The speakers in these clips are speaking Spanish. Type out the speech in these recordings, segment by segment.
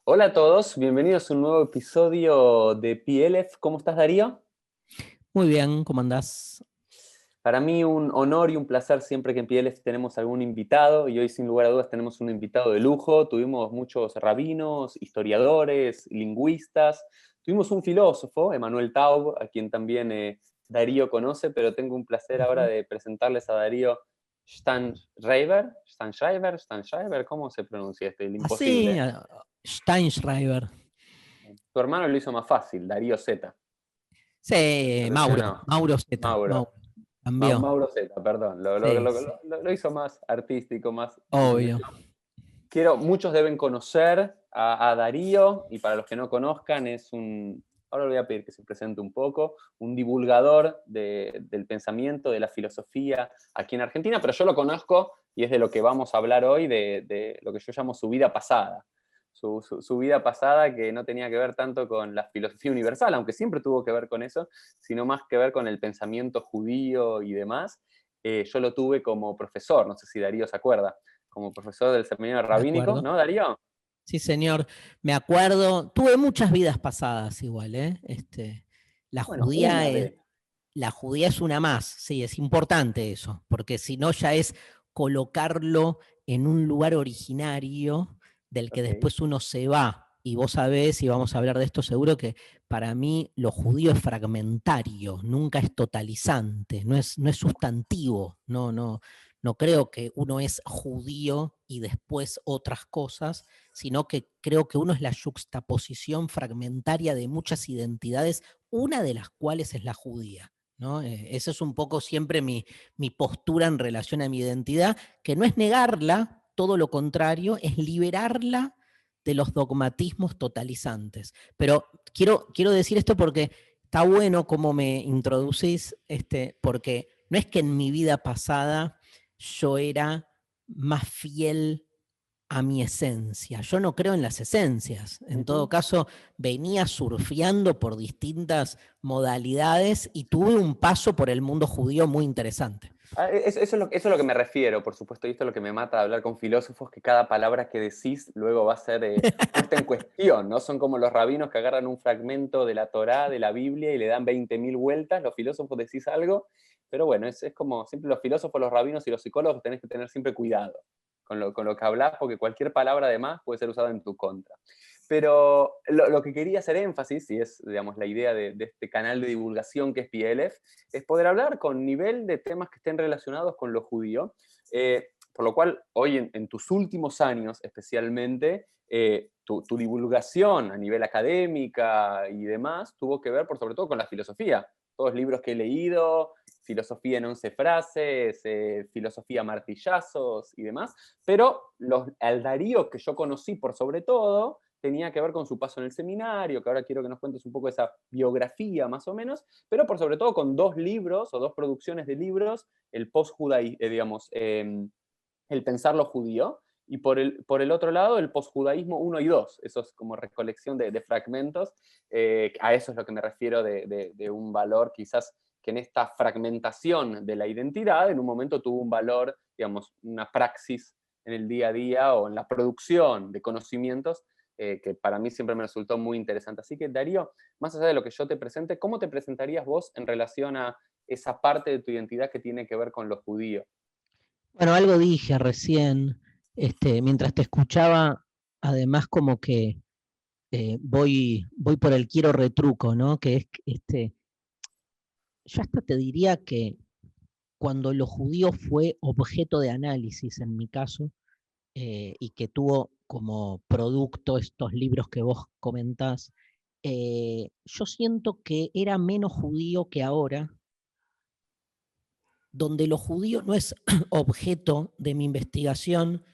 Hola a todos, bienvenidos a un nuevo episodio de PLF. ¿Cómo estás, Darío? Muy bien, ¿cómo andás? Para mí un honor y un placer siempre que en PLF tenemos algún invitado, y hoy sin lugar a dudas tenemos un invitado de lujo. Tuvimos muchos rabinos, historiadores, lingüistas, tuvimos un filósofo, Emanuel Taub, a quien también Darío conoce, pero tengo un placer ahora Ujú. de presentarles a Darío Stanschreiber, ¿cómo se pronuncia este? El Así, imposible. Steinschreiber. Tu hermano lo hizo más fácil, Darío Z. Sí, Seleccionó. Mauro Z. Mauro. Mauro. Cambió. Mauro Zeta, perdón. Sí, sí, Lo hizo más artístico, más. obvio. Muchos deben conocer a Darío, y para los que no conozcan, ahora le voy a pedir que se presente un poco, un divulgador del pensamiento, de la filosofía aquí en Argentina, pero yo lo conozco y es de lo que vamos a hablar hoy, de lo que yo llamo su vida pasada. Su vida pasada, que no tenía que ver tanto con la filosofía universal, aunque siempre tuvo que ver con eso, sino más que ver con el pensamiento judío y demás. Yo lo tuve como profesor, no sé si Darío se acuerda, como profesor del seminario Me rabínico, acuerdo. ¿no, Darío? Sí, señor. Me acuerdo. Tuve muchas vidas pasadas igual, ¿eh? La Bueno, judía una es, de. la judía es una más. Sí, es importante eso, porque si no ya es colocarlo en un lugar originario del que Ok. después uno se va. Y vos sabés, y vamos a hablar de esto seguro, que para mí lo judío es fragmentario, nunca es totalizante, no es sustantivo, no creo que uno es judío y después otras cosas, sino que creo que uno es la yuxtaposición fragmentaria de muchas identidades, una de las cuales es la judía. ¿No? Esa es un poco siempre mi postura en relación a mi identidad, que no es negarla, todo lo contrario, es liberarla de los dogmatismos totalizantes. Pero quiero decir esto porque está bueno cómo me introducís, porque no es que en mi vida pasada yo era más fiel a mi esencia. Yo no creo en las esencias. En todo Ujú. caso, venía surfeando por distintas modalidades y tuve un paso por el mundo judío muy interesante. Eso es lo que me refiero, por supuesto, y esto es lo que me mata de hablar con filósofos, que cada palabra que decís luego va a ser puesta en cuestión, ¿no? Son como los rabinos que agarran un fragmento de la Torá, de la Biblia, y le dan 20.000 vueltas. Los filósofos decís algo, pero bueno, es como siempre los filósofos, los rabinos y los psicólogos tenés que tener siempre cuidado con lo que hablás, porque cualquier palabra de más puede ser usada en tu contra. Pero lo que quería hacer énfasis, y es, digamos, la idea de este canal de divulgación que es PLF, es poder hablar con nivel de temas que estén relacionados con lo judío, por lo cual hoy en tus últimos años especialmente, tu divulgación a nivel académica y demás tuvo que ver sobre todo con la filosofía. Todos los libros que he leído, filosofía en 11 frases, filosofía a martillazos y demás, pero al Darío que yo conocí por sobre todo, tenía que ver con su paso en el seminario, que ahora quiero que nos cuentes un poco esa biografía más o menos, pero por sobre todo con dos libros o dos producciones de libros, el post-judaísmo, digamos, el pensar lo judío, y por el otro lado el postjudaísmo uno y 2. Eso es como recolección de fragmentos. A eso es lo que me refiero de un valor quizás que en esta fragmentación de la identidad en un momento tuvo un valor, digamos, una praxis en el día a día o en la producción de conocimientos, que para mí siempre me resultó muy interesante. Así que, Darío, más allá de lo que yo te presente, ¿cómo te presentarías vos en relación a esa parte de tu identidad que tiene que ver con lo judío? Bueno, algo dije recién, mientras te escuchaba, además como que voy por el quiero retruco, ¿no? Que es, yo hasta te diría que cuando lo judío fue objeto de análisis, en mi caso, y que tuvo como producto estos libros que vos comentás, yo siento que era menos judío que ahora, donde lo judío no es objeto de mi investigación,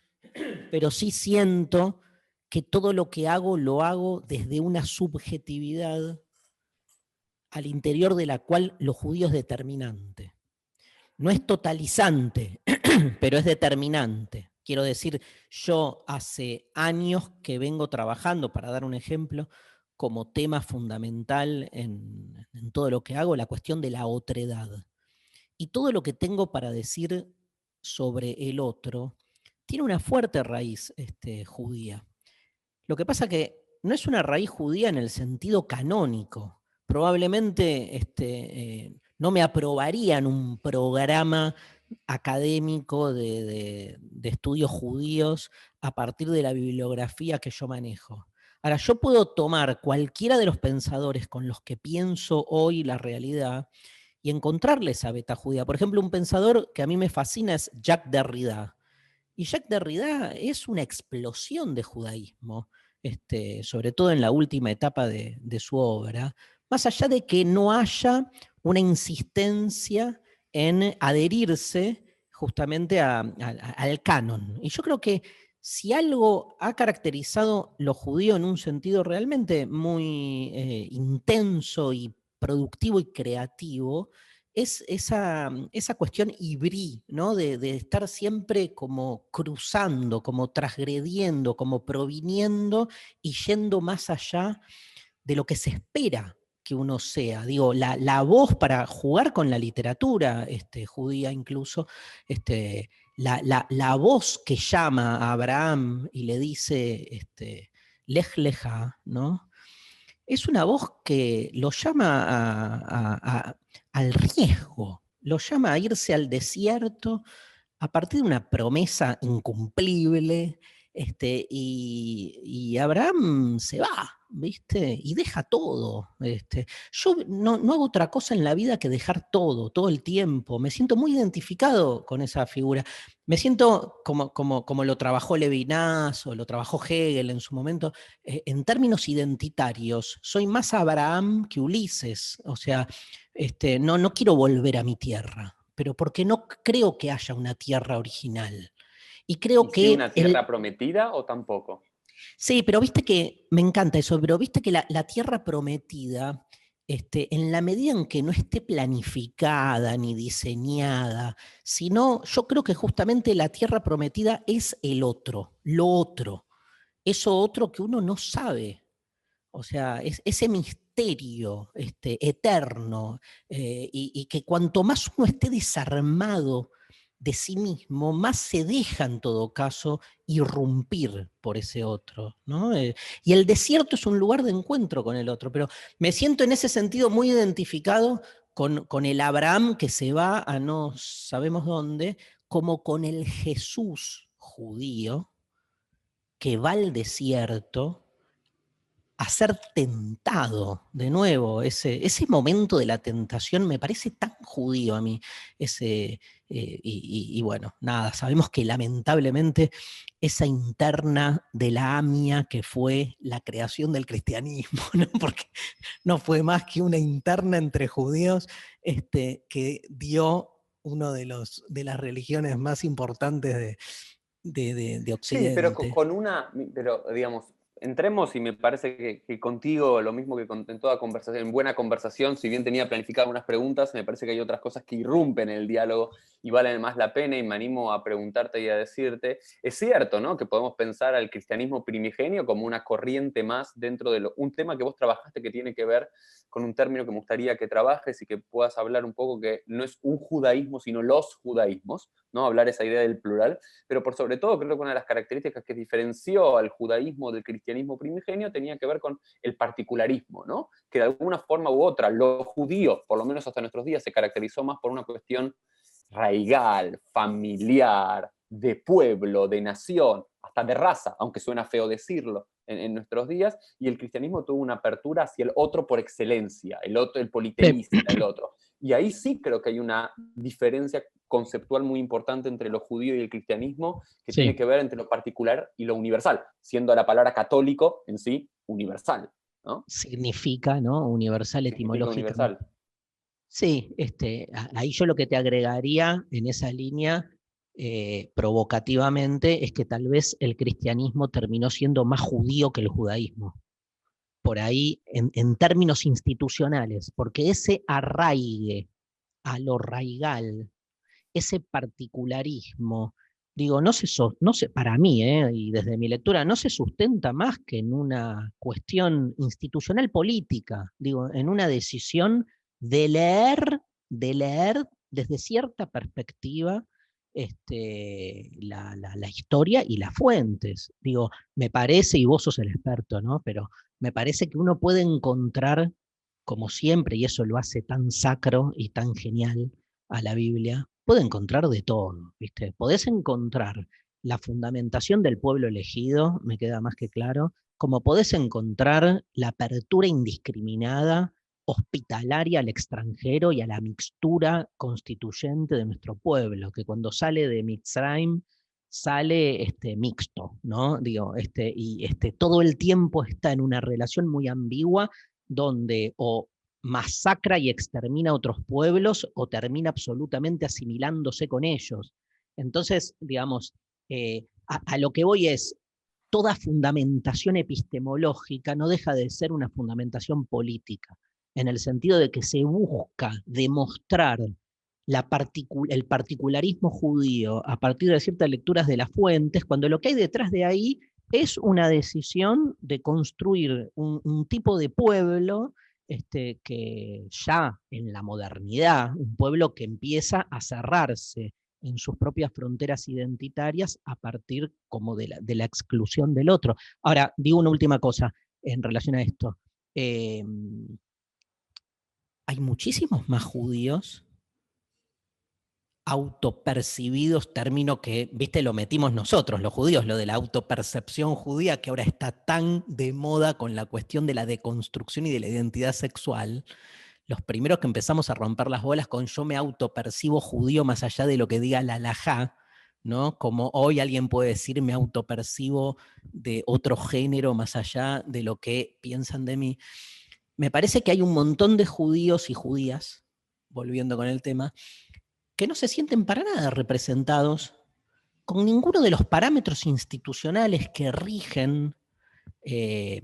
pero sí siento que todo lo hago desde una subjetividad al interior de la cual lo judío es determinante. No es totalizante, pero es determinante. Quiero decir, yo hace años que vengo trabajando, para dar un ejemplo, como tema fundamental en todo lo que hago, la cuestión de la otredad. Y todo lo que tengo para decir sobre el otro tiene una fuerte raíz judía. Lo que pasa que no es una raíz judía en el sentido canónico. Probablemente no me aprobarían un programa académico de estudios judíos a partir de la bibliografía que yo manejo. Ahora, yo puedo tomar cualquiera de los pensadores con los que pienso hoy la realidad y encontrarle esa beta judía. Por ejemplo, un pensador que a mí me fascina es Jacques Derrida. Y Jacques Derrida es una explosión de judaísmo, sobre todo en la última etapa de su obra, más allá de que no haya una insistencia en adherirse justamente al canon. Y yo creo que si algo ha caracterizado lo judío en un sentido realmente muy intenso y productivo y creativo, es esa cuestión hibrí, ¿no? De estar siempre como cruzando, como transgrediendo, como proviniendo y yendo más allá de lo que se espera que uno sea. Digo, la voz para jugar con la literatura judía incluso, la voz que llama a Abraham y le dice, Lej Leja, ¿no? Es una voz que lo llama al riesgo, lo llama a irse al desierto a partir de una promesa incumplible, y Abraham se va, ¿viste? Y deja todo. Yo no hago otra cosa en la vida que dejar todo el tiempo. Me siento muy identificado con esa figura. Me siento como lo trabajó Levinas o lo trabajó Hegel en su momento, en términos identitarios. Soy más Abraham que Ulises. O sea, no quiero volver a mi tierra, pero porque no creo que haya una tierra original. Y creo ¿Y si que una tierra prometida o tampoco? sí, pero viste que, me encanta eso, pero viste que la tierra prometida, en la medida en que no esté planificada ni diseñada, sino yo creo que justamente la tierra prometida es el otro, lo otro, eso otro que uno no sabe. O sea, es ese misterio eterno, y que cuanto más uno esté desarmado de sí mismo, más se deja en todo caso irrumpir por ese otro, ¿no? Y el desierto es un lugar de encuentro con el otro, pero me siento en ese sentido muy identificado con el Abraham que se va a no sabemos dónde, como con el Jesús judío que va al desierto a ser tentado de nuevo. Ese momento de la tentación me parece tan judío a mí. Y bueno, nada, sabemos que lamentablemente esa interna de la AMIA que fue la creación del cristianismo, ¿no? Porque no fue más que una interna entre judíos, que dio uno de las religiones más importantes de Sí, pero Occidente. pero digamos, entremos y me parece que contigo, lo mismo que en toda conversación, en buena conversación, si bien tenía planificado unas preguntas, me parece que hay otras cosas que irrumpen en el diálogo y valen más la pena y me animo a preguntarte y a decirte, es cierto, ¿no? Que podemos pensar al cristianismo primigenio como una corriente más dentro de un tema que vos trabajaste que tiene que ver con un término que me gustaría que trabajes y que puedas hablar un poco, que no es un judaísmo, sino los judaísmos, ¿no? Hablar esa idea del plural, pero por sobre todo creo que una de las características que diferenció al judaísmo del cristianismo primigenio tenía que ver con el particularismo, ¿no? Que de alguna forma u otra, los judíos, por lo menos hasta nuestros días, se caracterizó más por una cuestión raigal, familiar, de pueblo, de nación, hasta de raza, aunque suena feo decirlo en nuestros días, y el cristianismo tuvo una apertura hacia el otro por excelencia, el otro, el Sí. politeísta, el otro. Y ahí sí creo que hay una diferencia conceptual muy importante entre lo judío y el cristianismo, que tiene Sí. que ver entre lo particular y lo universal, siendo la palabra católico en sí universal, ¿no? Significa, ¿no? Universal Significa etimológicamente. universal. Sí, ahí yo lo que te agregaría en esa línea, provocativamente, es que tal vez el cristianismo terminó siendo más judío que el judaísmo. Por ahí, en términos institucionales, porque ese arraigue a lo raigal, ese particularismo, digo, para mí, y desde mi lectura, no se sustenta más que en una cuestión institucional política, digo, en una decisión de leer, de leer desde cierta perspectiva, la historia y las fuentes. Digo, me parece, y vos sos el experto, ¿no? Pero me parece que uno puede encontrar, como siempre, y eso lo hace tan sacro y tan genial a la Biblia, puede encontrar de todo, ¿viste? Podés encontrar la fundamentación del pueblo elegido, me queda más que claro, como podés encontrar la apertura indiscriminada hospitalaria al extranjero y a la mixtura constituyente de nuestro pueblo, que cuando sale de Mitzrayim sale mixto, ¿no? Digo, todo el tiempo está en una relación muy ambigua donde o masacra y extermina a otros pueblos o termina absolutamente asimilándose con ellos. Entonces, digamos, a lo que voy es, toda fundamentación epistemológica no deja de ser una fundamentación política, en el sentido de que se busca demostrar el particularismo judío a partir de ciertas lecturas de las fuentes, cuando lo que hay detrás de ahí es una decisión de construir un tipo de pueblo que ya en la modernidad, un pueblo que empieza a cerrarse en sus propias fronteras identitarias a partir como de la exclusión del otro. Ahora, digo una última cosa en relación a esto. Eh, Hay muchísimos más judíos autopercibidos, término que, viste, lo metimos nosotros, los judíos, lo de la autopercepción judía, que ahora está tan de moda con la cuestión de la deconstrucción y de la identidad sexual. Los primeros que empezamos a romper las bolas con yo me autopercibo judío más allá de lo que diga la halajá, ¿no? Como hoy alguien puede decir me autopercibo de otro género más allá de lo que piensan de mí. Me parece que hay un montón de judíos y judías, volviendo con el tema, que no se sienten para nada representados con ninguno de los parámetros institucionales que rigen eh,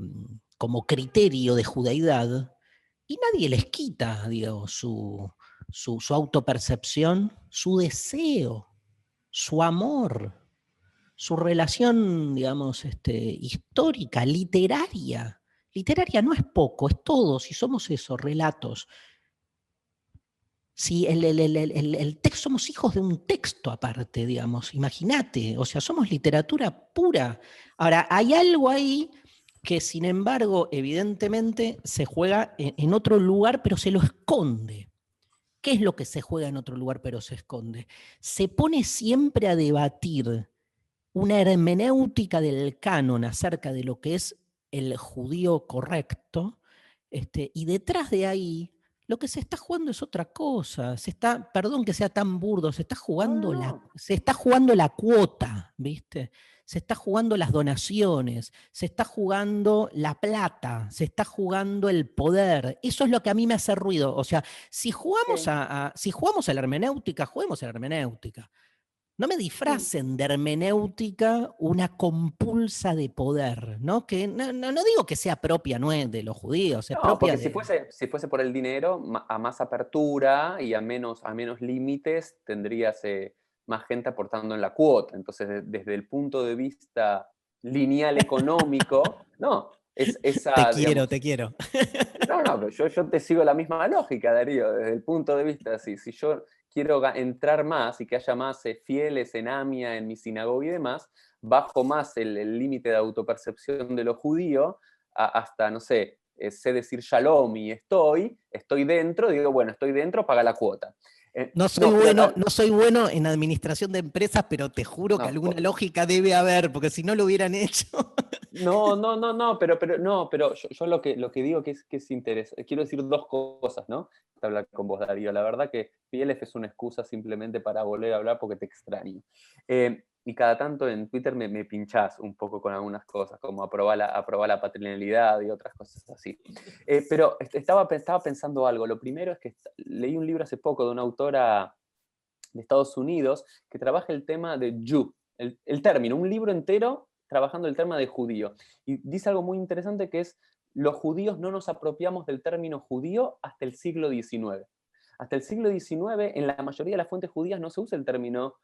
como criterio de judaidad, y nadie les quita, digo, su autopercepción, su deseo, su amor, su relación, digamos, histórica, literaria. Literaria no es poco, es todo, si somos esos relatos. Si el texto, somos hijos de un texto aparte, digamos, imagínate, o sea, somos literatura pura. Ahora, hay algo ahí que, sin embargo, evidentemente se juega en otro lugar, pero se lo esconde. ¿Qué es lo que se juega en otro lugar, pero se esconde? Se pone siempre a debatir una hermenéutica del canon acerca de lo que es el judío correcto, y detrás de ahí lo que se está jugando es otra cosa. Se está, perdón que sea tan burdo, No, no, no. se está jugando la cuota, ¿viste? Se está jugando las donaciones, se está jugando la plata, se está jugando el poder. Eso es lo que a mí me hace ruido. O sea, Sí, si jugamos a la hermenéutica, juguemos a la hermenéutica. No me sí. disfracen de hermenéutica una compulsa de poder, ¿no? Que no digo que sea propia, no es de los judíos, es No, propia porque de... si fuese por el dinero, a más apertura y a menos límites, tendrías más gente aportando en la cuota. Entonces, desde el punto de vista lineal económico, no, es Te esa, quiero, digamos, te quiero. no, no, pero yo te sigo la misma lógica, Darío, desde el punto de vista, si yo quiero entrar más y que haya más fieles en AMIA, en mi sinagoga y demás, bajo más el límite de autopercepción de lo judío, hasta, no sé decir shalom y estoy dentro, digo, bueno, estoy dentro, paga la cuota. No, pero No soy bueno en administración de empresas, pero te juro que no, alguna lógica debe haber, porque si no lo hubieran hecho. no, pero yo lo que digo que es interesante, quiero decir dos cosas, ¿no? Para hablar con vos, Darío. La verdad que PLF es una excusa simplemente para volver a hablar porque te extraño. Y cada tanto en Twitter me pinchás un poco con algunas cosas, como aprobar la paternalidad y otras cosas así. Pero estaba pensando algo. Lo primero es que leí un libro hace poco de una autora de Estados Unidos que trabaja el tema de Jew, el término, un libro entero trabajando el tema de judío. Y dice algo muy interesante que es, los judíos no nos apropiamos del término judío hasta el siglo XIX. Hasta el siglo XIX, en la mayoría de las fuentes judías no se usa el término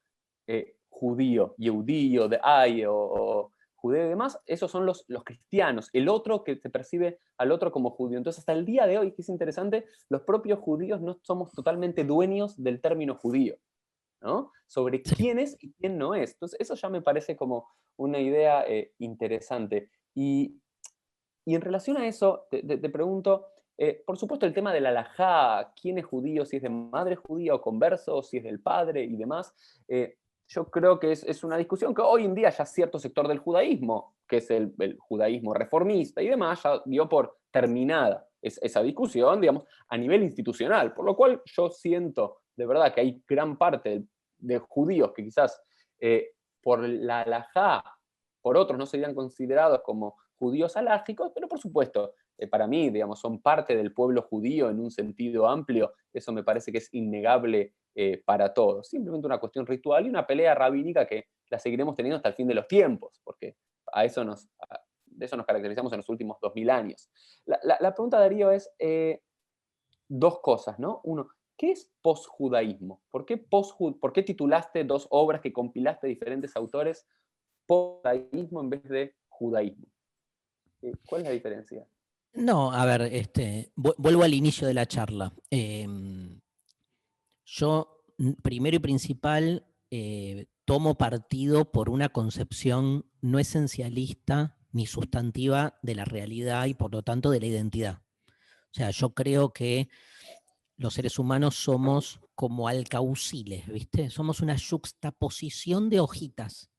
judío, yehudí, de ay, o judeo y demás, esos son los cristianos, el otro que se percibe al otro como judío. Entonces, hasta el día de hoy, que es interesante, los propios judíos no somos totalmente dueños del término judío. ¿no? Sobre Sí. quién es y quién no es. Entonces, eso ya me parece como una idea interesante. Y en relación a eso, te pregunto, por supuesto, el tema de la halajá, quién es judío, si es de madre judía o converso, si es del padre y demás, yo creo que es una discusión que hoy en día ya cierto sector del judaísmo, que es el judaísmo reformista y demás, ya dio por terminada esa discusión, digamos, a nivel institucional, por lo cual yo siento de verdad que hay gran parte de judíos que quizás por la halajá, por otros no serían considerados como judíos halágicos, pero por supuesto, para mí, digamos, son parte del pueblo judío en un sentido amplio, eso me parece que es innegable para todos. Simplemente una cuestión ritual y una pelea rabínica que la seguiremos teniendo hasta el fin de los tiempos, porque de eso nos caracterizamos en los últimos 2000 años. La pregunta, Darío, es dos cosas, ¿no? Uno, ¿qué es posjudaísmo? ¿Por qué titulaste dos obras que compilaste de diferentes autores posjudaísmo en vez de judaísmo? ¿Cuál es la diferencia? No, a ver, vuelvo al inicio de la charla. Yo, primero y principal, tomo partido por una concepción no esencialista ni sustantiva de la realidad y por lo tanto de la identidad. O sea, yo creo que los seres humanos somos como alcauciles, ¿viste? Somos una yuxtaposición de hojitas.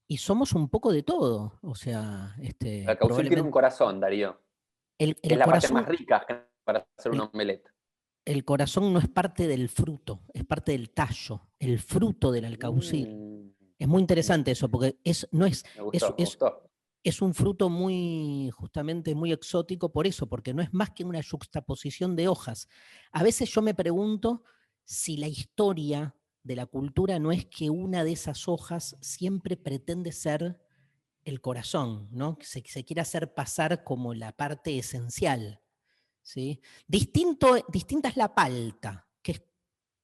Y somos un poco de todo. O sea, La caucil tiene un probablemente corazón, Darío, que es el la parte más corazón, rica para hacer un el, omelette. el corazón no es parte del fruto, es parte del tallo, el fruto del alcaucil. Mm, Es muy mm, interesante eso, porque no es, me gustó, me gustó. es un fruto muy, justamente muy exótico por eso, porque no es más que una yuxtaposición de hojas. A veces yo me pregunto si la historia de la cultura no es que una de esas hojas siempre pretende ser el corazón, ¿no? Que se quiere hacer pasar como la parte esencial, ¿sí? Distinta es la palta, que es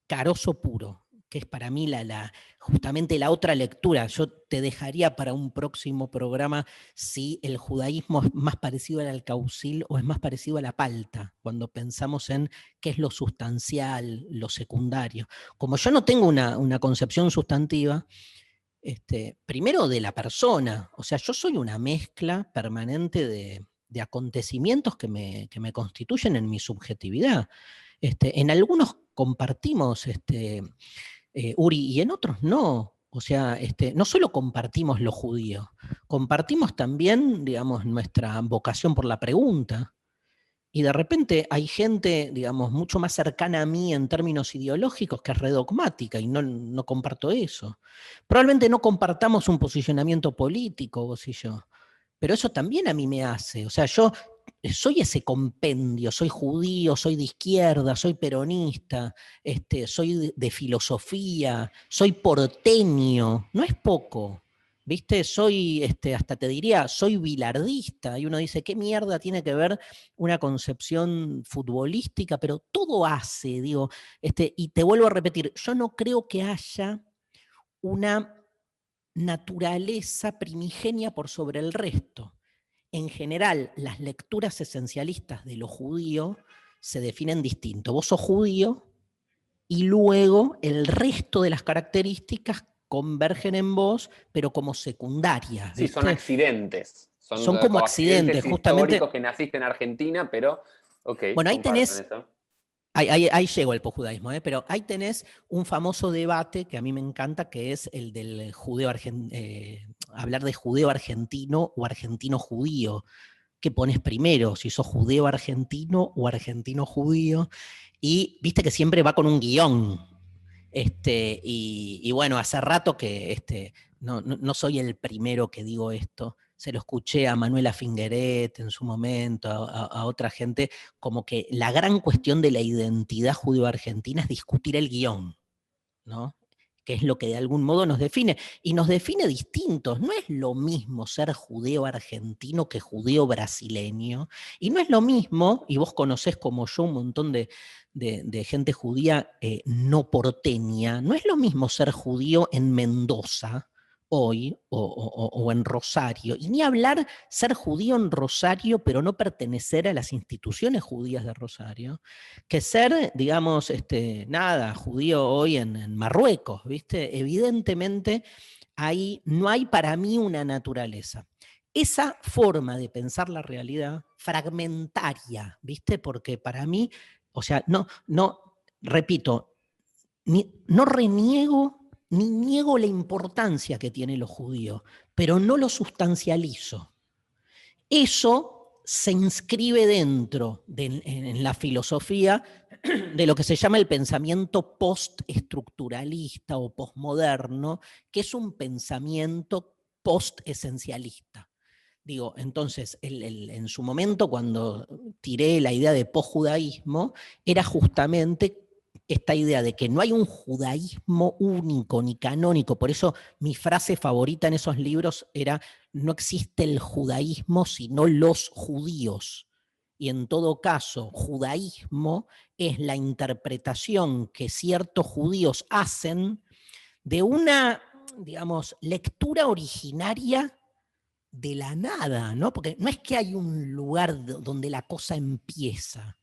carozo puro, que es para mí justamente la otra lectura. Yo te dejaría para un próximo programa si el judaísmo es más parecido al alcaucil o es más parecido a la palta, cuando pensamos en qué es lo sustancial, lo secundario. Como yo no tengo una concepción sustantiva, primero de la persona, o sea, yo soy una mezcla permanente de acontecimientos que me constituyen en mi subjetividad. En algunos compartimos, Uri, y en otros no. O sea, no solo compartimos lo judío, compartimos también, digamos, nuestra vocación por la pregunta. Y de repente hay gente, digamos, mucho más cercana a mí en términos ideológicos que es redogmática y no comparto eso. Probablemente no compartamos un posicionamiento político, vos y yo, pero eso también a mí me hace. O sea, yo soy ese compendio, soy judío, soy de izquierda, soy peronista, soy de filosofía, soy porteño, no es poco. ¿Viste? Soy, hasta te diría, soy bilardista. Y uno dice, ¿qué mierda tiene que ver una concepción futbolística? Pero todo hace, digo. Y te vuelvo a repetir, yo no creo que haya una naturaleza primigenia por sobre el resto. En general, las lecturas esencialistas de lo judío se definen distinto. Vos sos judío y luego el resto de las características convergen en vos, pero como secundarias, Sí, son ¿viste? accidentes. Son Son como como accidentes, accidentes históricos justamente. que naciste en Argentina, pero, ok, Bueno, ahí comparto tenés, en eso. ahí llegó el posjudaísmo, pero ahí tenés un famoso debate que a mí me encanta, que es el del hablar de judeo argentino o argentino judío. ¿Qué pones primero? Si sos judeo argentino o argentino judío. Y viste que siempre va con un guión. Y bueno, hace rato que no soy el primero que digo esto. Se lo escuché a Manuela Fingeret en su momento, a otra gente, como que la gran cuestión de la identidad judío-argentina es discutir el guión, ¿no? Que es lo que de algún modo nos define. Y nos define distintos. No es lo mismo ser judeo argentino que judeo brasileño. Y no es lo mismo, y vos conocés como yo un montón de gente judía no porteña, no es lo mismo ser judío en Mendoza, hoy, o en Rosario, y ni hablar ser judío en Rosario, pero no pertenecer a las instituciones judías de Rosario, que ser, digamos, nada, judío hoy en Marruecos, ¿viste? Evidentemente no hay para mí una naturaleza. Esa forma de pensar la realidad fragmentaria, ¿viste? Porque para mí, o sea, repito, no reniego ni niego la importancia que tienen los judíos, pero no lo sustancializo. Eso se inscribe dentro en la filosofía de lo que se llama el pensamiento postestructuralista o postmoderno, que es un pensamiento postesencialista. Digo, entonces, en su momento, cuando tiré la idea de posjudaísmo, era justamente esta idea de que no hay un judaísmo único ni canónico. Por eso mi frase favorita en esos libros era: no existe el judaísmo, sino los judíos. Y en todo caso, judaísmo es la interpretación que ciertos judíos hacen de una, digamos, lectura originaria de la nada, ¿no? Porque no es que hay un lugar donde la cosa empieza.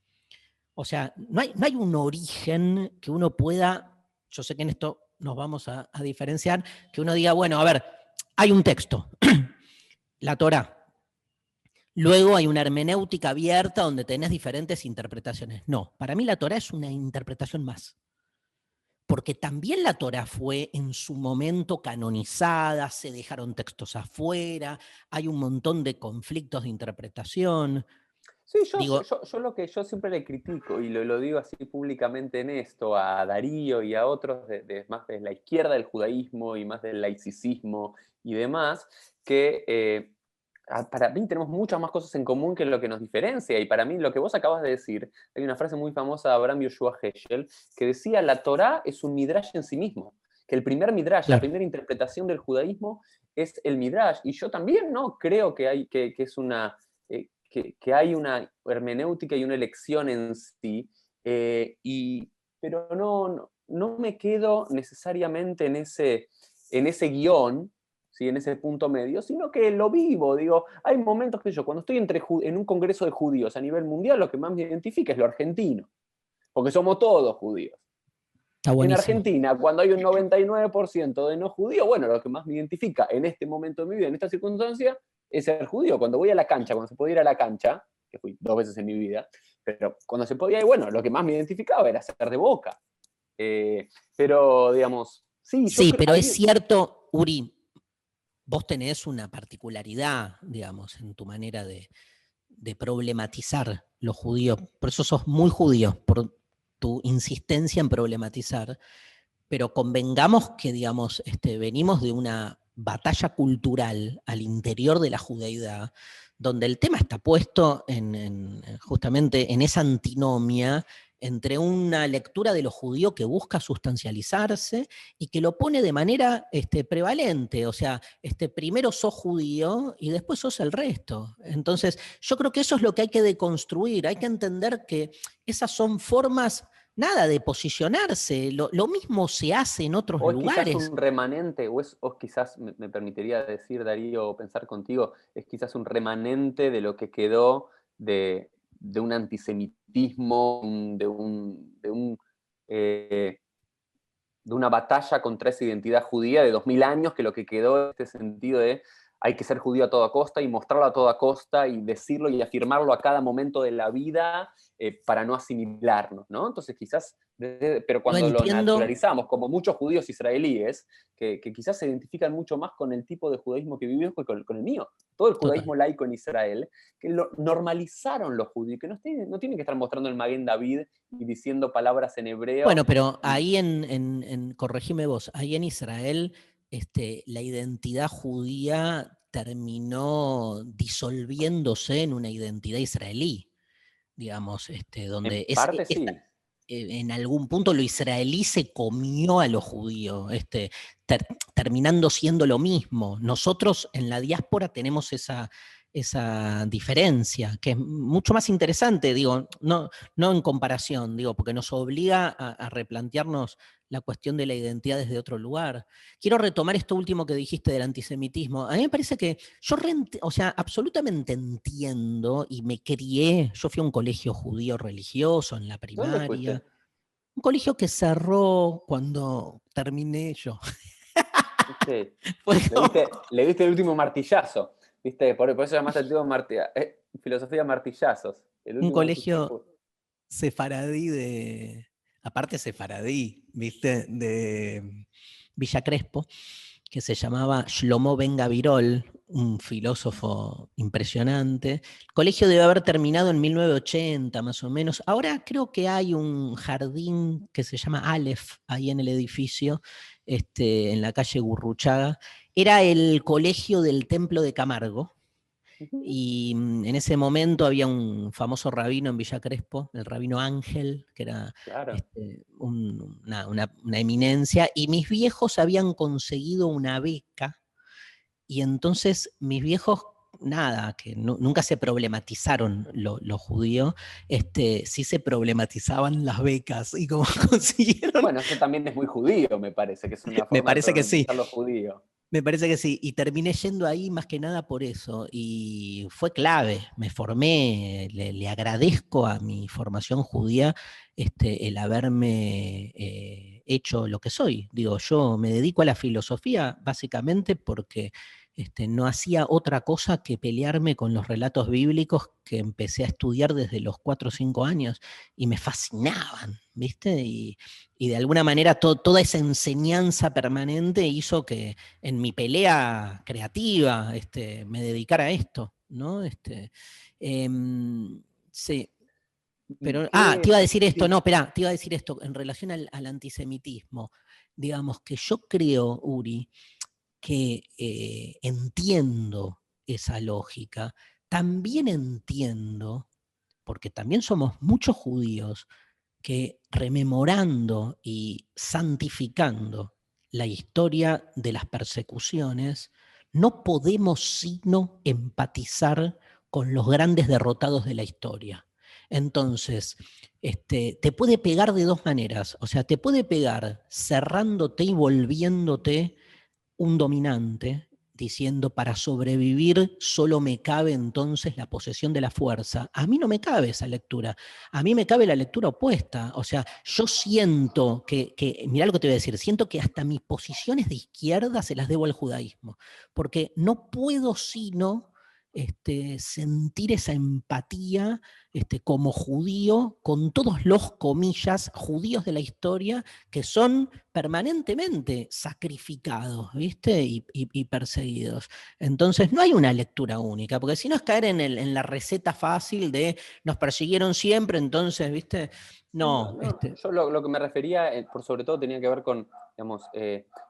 O sea, no hay un origen que uno pueda, yo sé que en esto nos vamos a diferenciar, que uno diga, bueno, a ver, hay un texto, la Torá. Luego hay una hermenéutica abierta donde tenés diferentes interpretaciones. No, para mí la Torá es una interpretación más. Porque también la Torá fue en su momento canonizada, se dejaron textos afuera, hay un montón de conflictos de interpretación. Sí, Digo, yo lo que yo siempre le critico, y lo digo así públicamente en esto, a Darío y a otros más de la izquierda del judaísmo y más del laicismo y demás, que para mí tenemos muchas más cosas en común que lo que nos diferencia. Y para mí lo que vos acabas de decir, hay una frase muy famosa de Abraham Yoshua Heschel, que decía: la Torá es un midrash en sí mismo. Que el primer midrash, claro. la primera interpretación del judaísmo es el midrash. Y yo también no creo que es una... que hay una hermenéutica y una elección en sí, pero no me quedo necesariamente en ese guión, ¿sí? En ese punto medio, sino que lo vivo. Digo, hay momentos que cuando estoy en un congreso de judíos a nivel mundial, lo que más me identifica es lo argentino, porque somos todos judíos. Está En buenísimo. Argentina, cuando hay un 99% de no judíos, bueno, lo que más me identifica en este momento de mi vida, en esta circunstancia, es ser judío. Cuando voy a la cancha, cuando se podía ir a la cancha, que fui 2 veces en mi vida, pero cuando se podía ir, bueno, lo que más me identificaba era ser de Boca. Pero, digamos, sí, yo Sí, creo... pero es cierto, Uri, vos tenés una particularidad, digamos, en tu manera de problematizar los judíos. Por eso sos muy judío, por tu insistencia en problematizar. Pero convengamos que, digamos, venimos de una batalla cultural al interior de la judeidad, donde el tema está puesto justamente en esa antinomia entre una lectura de lo judío que busca sustancializarse y que lo pone de manera prevalente. O sea, primero sos judío y después sos el resto. Entonces, yo creo que eso es lo que hay que deconstruir. Hay que entender que esas son formas, nada, de posicionarse. Lo mismo se hace en otros O es quizás lugares. un remanente, o quizás, me permitiría decir, Darío, pensar contigo, es quizás un remanente de lo que quedó de un antisemitismo, eh, de una batalla contra esa identidad judía de 2000 años, que lo que quedó es este sentido de hay que ser judío a toda costa y mostrarlo a toda costa y decirlo y afirmarlo a cada momento de la vida para no asimilarnos, ¿no? Entonces quizás, pero No cuando lo entiendo. naturalizamos, como muchos judíos israelíes, que quizás se identifican mucho más con el tipo de judaísmo que vivimos que con el mío, todo el Total. judaísmo laico en Israel, que lo normalizaron los judíos, que no tienen que estar mostrando el Maguen David y diciendo palabras en hebreo. Bueno, pero ahí corregime vos, ahí en Israel la identidad judía terminó disolviéndose en una identidad israelí, digamos, En donde parte sí. en algún punto lo israelí se comió a lo judío, terminando siendo lo mismo. Nosotros en la diáspora tenemos esa diferencia, que es mucho más interesante, digo, no en comparación, digo, porque nos obliga a replantearnos la cuestión de la identidad desde otro lugar. Quiero retomar esto último que dijiste del antisemitismo. A mí me parece que o sea, absolutamente entiendo y me crié, yo fui a un colegio judío religioso en la ¿Dónde primaria, fuiste? un colegio que cerró cuando terminé yo. Sí. Fue como Le diste el último martillazo. ¿Viste? Por eso llamaste el tipo filosofía martillazos. El un último colegio martillazo. sefaradí aparte sefaradí, ¿viste? De Villa Crespo, que se llamaba Shlomo Ben Gabirol, un filósofo impresionante. El colegio debe haber terminado en 1980 más o menos. Ahora creo que hay un jardín que se llama Aleph ahí en el edificio, en la calle Gurruchaga. Era el colegio del Templo de Camargo, Ujú. y en ese momento había un famoso rabino en Villa Crespo, el rabino Ángel, que era Claro. una eminencia, y mis viejos habían conseguido una beca, y entonces mis viejos, nada, que nunca se problematizaron los judíos, sí se problematizaban las becas, y como consiguieron, Bueno, eso también es muy judío, me parece, que es una me forma de parece que sí. problematizar lo judío. Me parece que sí, y terminé yendo ahí más que nada por eso, y fue clave, me formé, le agradezco a mi formación judía el haberme hecho lo que soy. Digo, yo me dedico a la filosofía básicamente porque no hacía otra cosa que pelearme con los relatos bíblicos que empecé a estudiar desde los 4 o 5 años y me fascinaban, ¿viste? Y de alguna manera toda esa enseñanza permanente hizo que en mi pelea creativa me dedicara a esto, ¿no? Sí, ¿Y pero, te qué? iba a decir esto, Sí. no, espera, te iba a decir esto en relación al antisemitismo. Digamos que yo creo, Uri, que entiendo esa lógica, también entiendo, porque también somos muchos judíos, que rememorando y santificando la historia de las persecuciones, no podemos sino empatizar con los grandes derrotados de la historia. Entonces, te puede pegar de dos maneras, o sea, te puede pegar cerrándote y volviéndote un dominante, diciendo para sobrevivir solo me cabe entonces la posesión de la fuerza. A mí no me cabe esa lectura, a mí me cabe la lectura opuesta. O sea, yo siento mirá lo que te voy a decir, siento que hasta mis posiciones de izquierda se las debo al judaísmo, porque no puedo sino sentir esa empatía como judío con todos los comillas judíos de la historia que son permanentemente sacrificados, ¿viste? Y perseguidos. Entonces no hay una lectura única, porque si no es caer en la receta fácil de nos persiguieron siempre, entonces, ¿viste? No, No, no, yo lo que me refería, por sobre todo, tenía que ver con, digamos,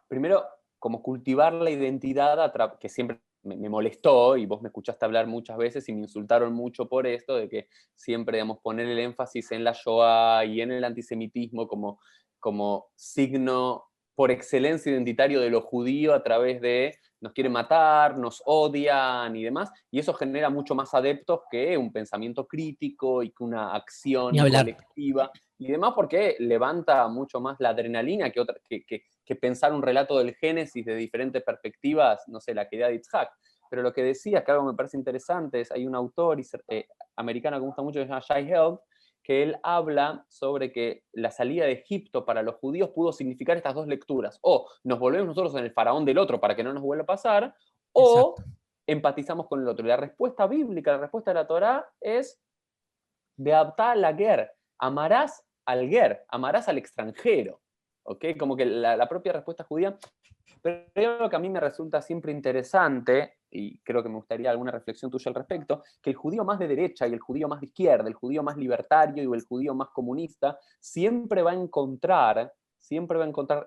primero, como cultivar la identidad, que siempre me molestó, y vos me escuchaste hablar muchas veces y me insultaron mucho por esto, de que siempre, digamos, poner el énfasis en la Shoah y en el antisemitismo como signo por excelencia identitario de lo judío a través de nos quieren matar, nos odian y demás, y eso genera mucho más adeptos que un pensamiento crítico y que una ni acción hablar. colectiva y demás, porque levanta mucho más la adrenalina que pensar un relato del Génesis de diferentes perspectivas, no sé, la que da de Itzhak. Pero lo que decías, que algo me parece interesante, es hay un autor americano que me gusta mucho, que se llama Shai Held, que él habla sobre que la salida de Egipto para los judíos pudo significar estas dos lecturas. O nos volvemos nosotros en el faraón del otro para que no nos vuelva a pasar, Exacto. o empatizamos con el otro. Y la respuesta bíblica, la respuesta de la Torá es de adaptar la guerra. Amarás al ger, amarás al extranjero. ¿Ok? Como que la propia respuesta judía. Pero hay algo que a mí me resulta siempre interesante, y creo que me gustaría alguna reflexión tuya al respecto, que el judío más de derecha y el judío más de izquierda, el judío más libertario y el judío más comunista, siempre va a encontrar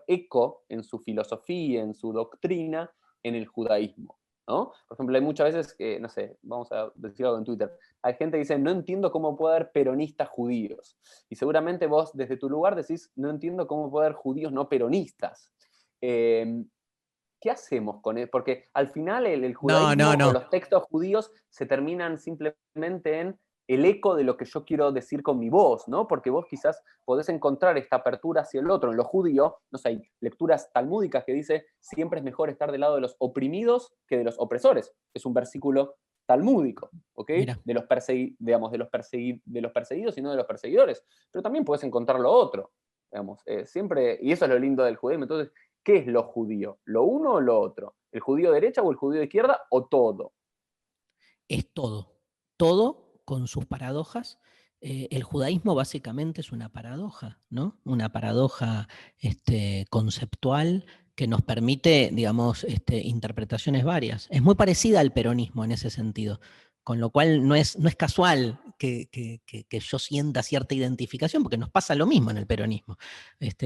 eco en su filosofía, en su doctrina, en el judaísmo. ¿No? Por ejemplo, hay muchas veces que, no sé, vamos a decir algo en Twitter, hay gente que dice, no entiendo cómo puede haber peronistas judíos. Y seguramente vos desde tu lugar decís, no entiendo cómo puede haber judíos no peronistas. Eh, ¿qué hacemos con él? Porque al final el No, judaísmo no, o no. los textos judíos se terminan simplemente en el eco de lo que yo quiero decir con mi voz, ¿no? Porque vos quizás podés encontrar esta apertura hacia el otro. En lo judío, no sé, hay lecturas talmúdicas que dice siempre es mejor estar del lado de los oprimidos que de los opresores. Es un versículo talmúdico, ¿ok? Mira, Digamos, de los perseguidos y no de los perseguidores. Pero también puedes encontrar lo otro, digamos, siempre, y eso es lo lindo del judaísmo. Entonces, ¿qué es lo judío? ¿Lo uno o lo otro? ¿El judío de derecha o el judío de izquierda o todo? es todo. Todo con sus paradojas. El judaísmo básicamente es una paradoja, ¿no? Una paradoja conceptual que nos permite, digamos, interpretaciones varias. Es muy parecida al peronismo en ese sentido, con lo cual no es casual que yo sienta cierta identificación, porque nos pasa lo mismo en el peronismo.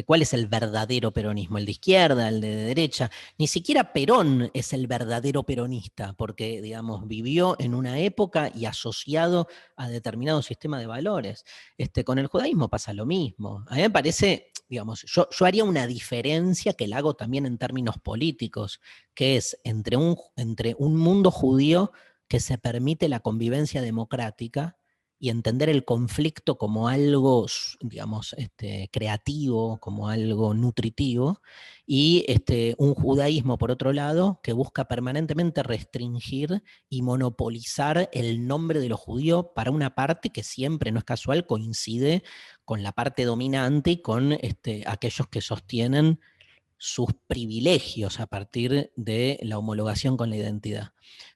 ¿Cuál es el verdadero peronismo? ¿El de izquierda, el de derecha? Ni siquiera Perón es el verdadero peronista, porque, digamos, vivió en una época y asociado a determinado sistema de valores. Con el judaísmo pasa lo mismo. A mí me parece, digamos, yo haría una diferencia que la hago también en términos políticos, que es entre un mundo judío que se permite la convivencia democrática y entender el conflicto como algo, digamos, creativo, como algo nutritivo, y un judaísmo, por otro lado, que busca permanentemente restringir y monopolizar el nombre de los judíos para una parte que siempre, no es casual, coincide con la parte dominante y con aquellos que sostienen sus privilegios a partir de la homologación con la identidad.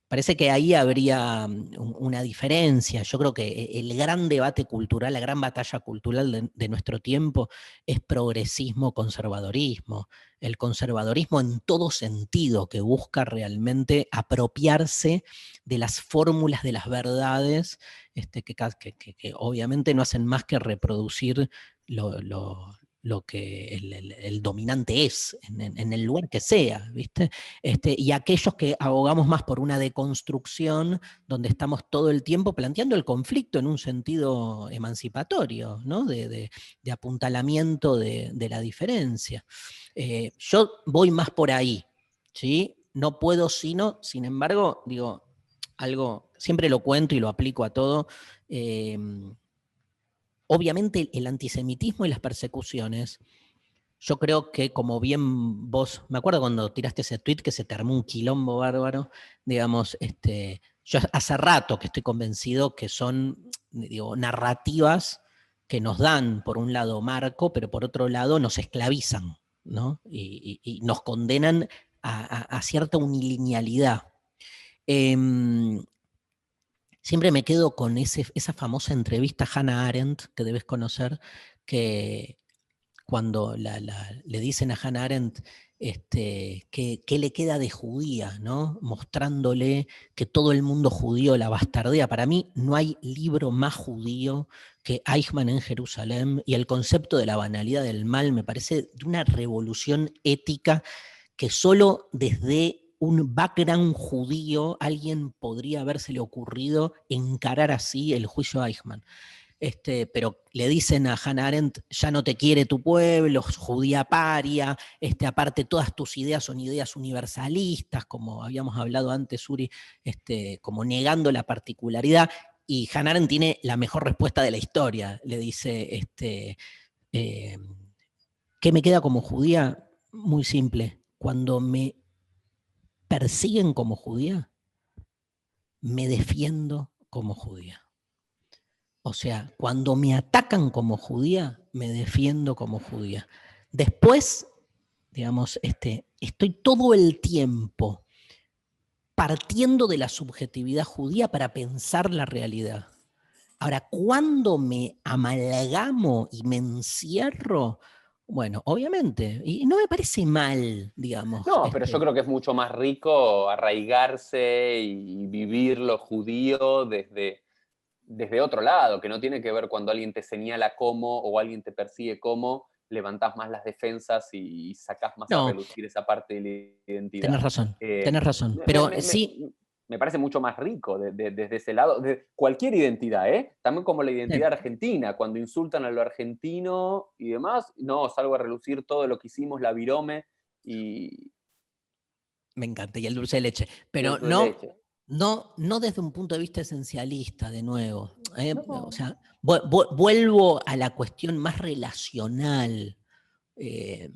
Parece que ahí habría una diferencia. Yo creo que el gran debate cultural, la gran batalla cultural de nuestro tiempo es progresismo-conservadorismo. El conservadorismo en todo sentido, que busca realmente apropiarse de las fórmulas de las verdades, que obviamente no hacen más que reproducir lo que el dominante es, en el lugar que sea, ¿viste? Y aquellos que abogamos más por una deconstrucción, donde estamos todo el tiempo planteando el conflicto en un sentido emancipatorio, ¿no? De apuntalamiento de la diferencia. Yo voy más por ahí, ¿sí? No puedo sino, sin embargo, digo, algo, siempre lo cuento y lo aplico a todo. eh, Obviamente el antisemitismo y las persecuciones, yo creo que como bien vos, me acuerdo cuando tiraste ese tweet que se te armó un quilombo bárbaro, digamos, yo hace rato que estoy convencido que son, digo, narrativas que nos dan, por un lado, marco, pero por otro lado nos esclavizan, ¿no? Y nos condenan a cierta unilinealidad. Em, Siempre me quedo con esa famosa entrevista a Hannah Arendt, que debes conocer, que cuando le dicen a Hannah Arendt qué le queda de judía, ¿no? Mostrándole que todo el mundo judío la bastardea. Para mí no hay libro más judío que Eichmann en Jerusalén, y el concepto de la banalidad del mal me parece de una revolución ética que solo desde un background judío alguien podría habérsele ocurrido encarar así el juicio a Eichmann. Pero le dicen a Hannah Arendt, ya no te quiere tu pueblo, judía paria, aparte todas tus ideas son ideas universalistas, como habíamos hablado antes, Uri, como negando la particularidad, y Hannah Arendt tiene la mejor respuesta de la historia, le dice, eh, ¿qué me queda como judía? Muy simple, cuando me persiguen como judía, me defiendo como judía. O sea, cuando me atacan como judía, me defiendo como judía. Después, digamos, estoy todo el tiempo partiendo de la subjetividad judía para pensar la realidad. Ahora, cuando me amalgamo y me encierro, bueno, obviamente, y no me parece mal, digamos. No, pero yo creo que es mucho más rico arraigarse y vivir lo judío desde otro lado, que no tiene que ver cuando alguien te señala cómo o alguien te persigue cómo, levantás más las defensas y sacás más a No, relucir esa parte de la identidad. tenés razón, pero sí, Me parece mucho más rico desde ese lado, de cualquier identidad, ¿eh? También como la identidad argentina, cuando insultan a lo argentino y demás, no, salgo a relucir todo lo que hicimos, la virome, y, Me encanta, y el dulce de leche. Y el Pero dulce de leche. no desde un punto de vista esencialista, de nuevo. O No. sea, vuelvo a la cuestión más relacional. Eh,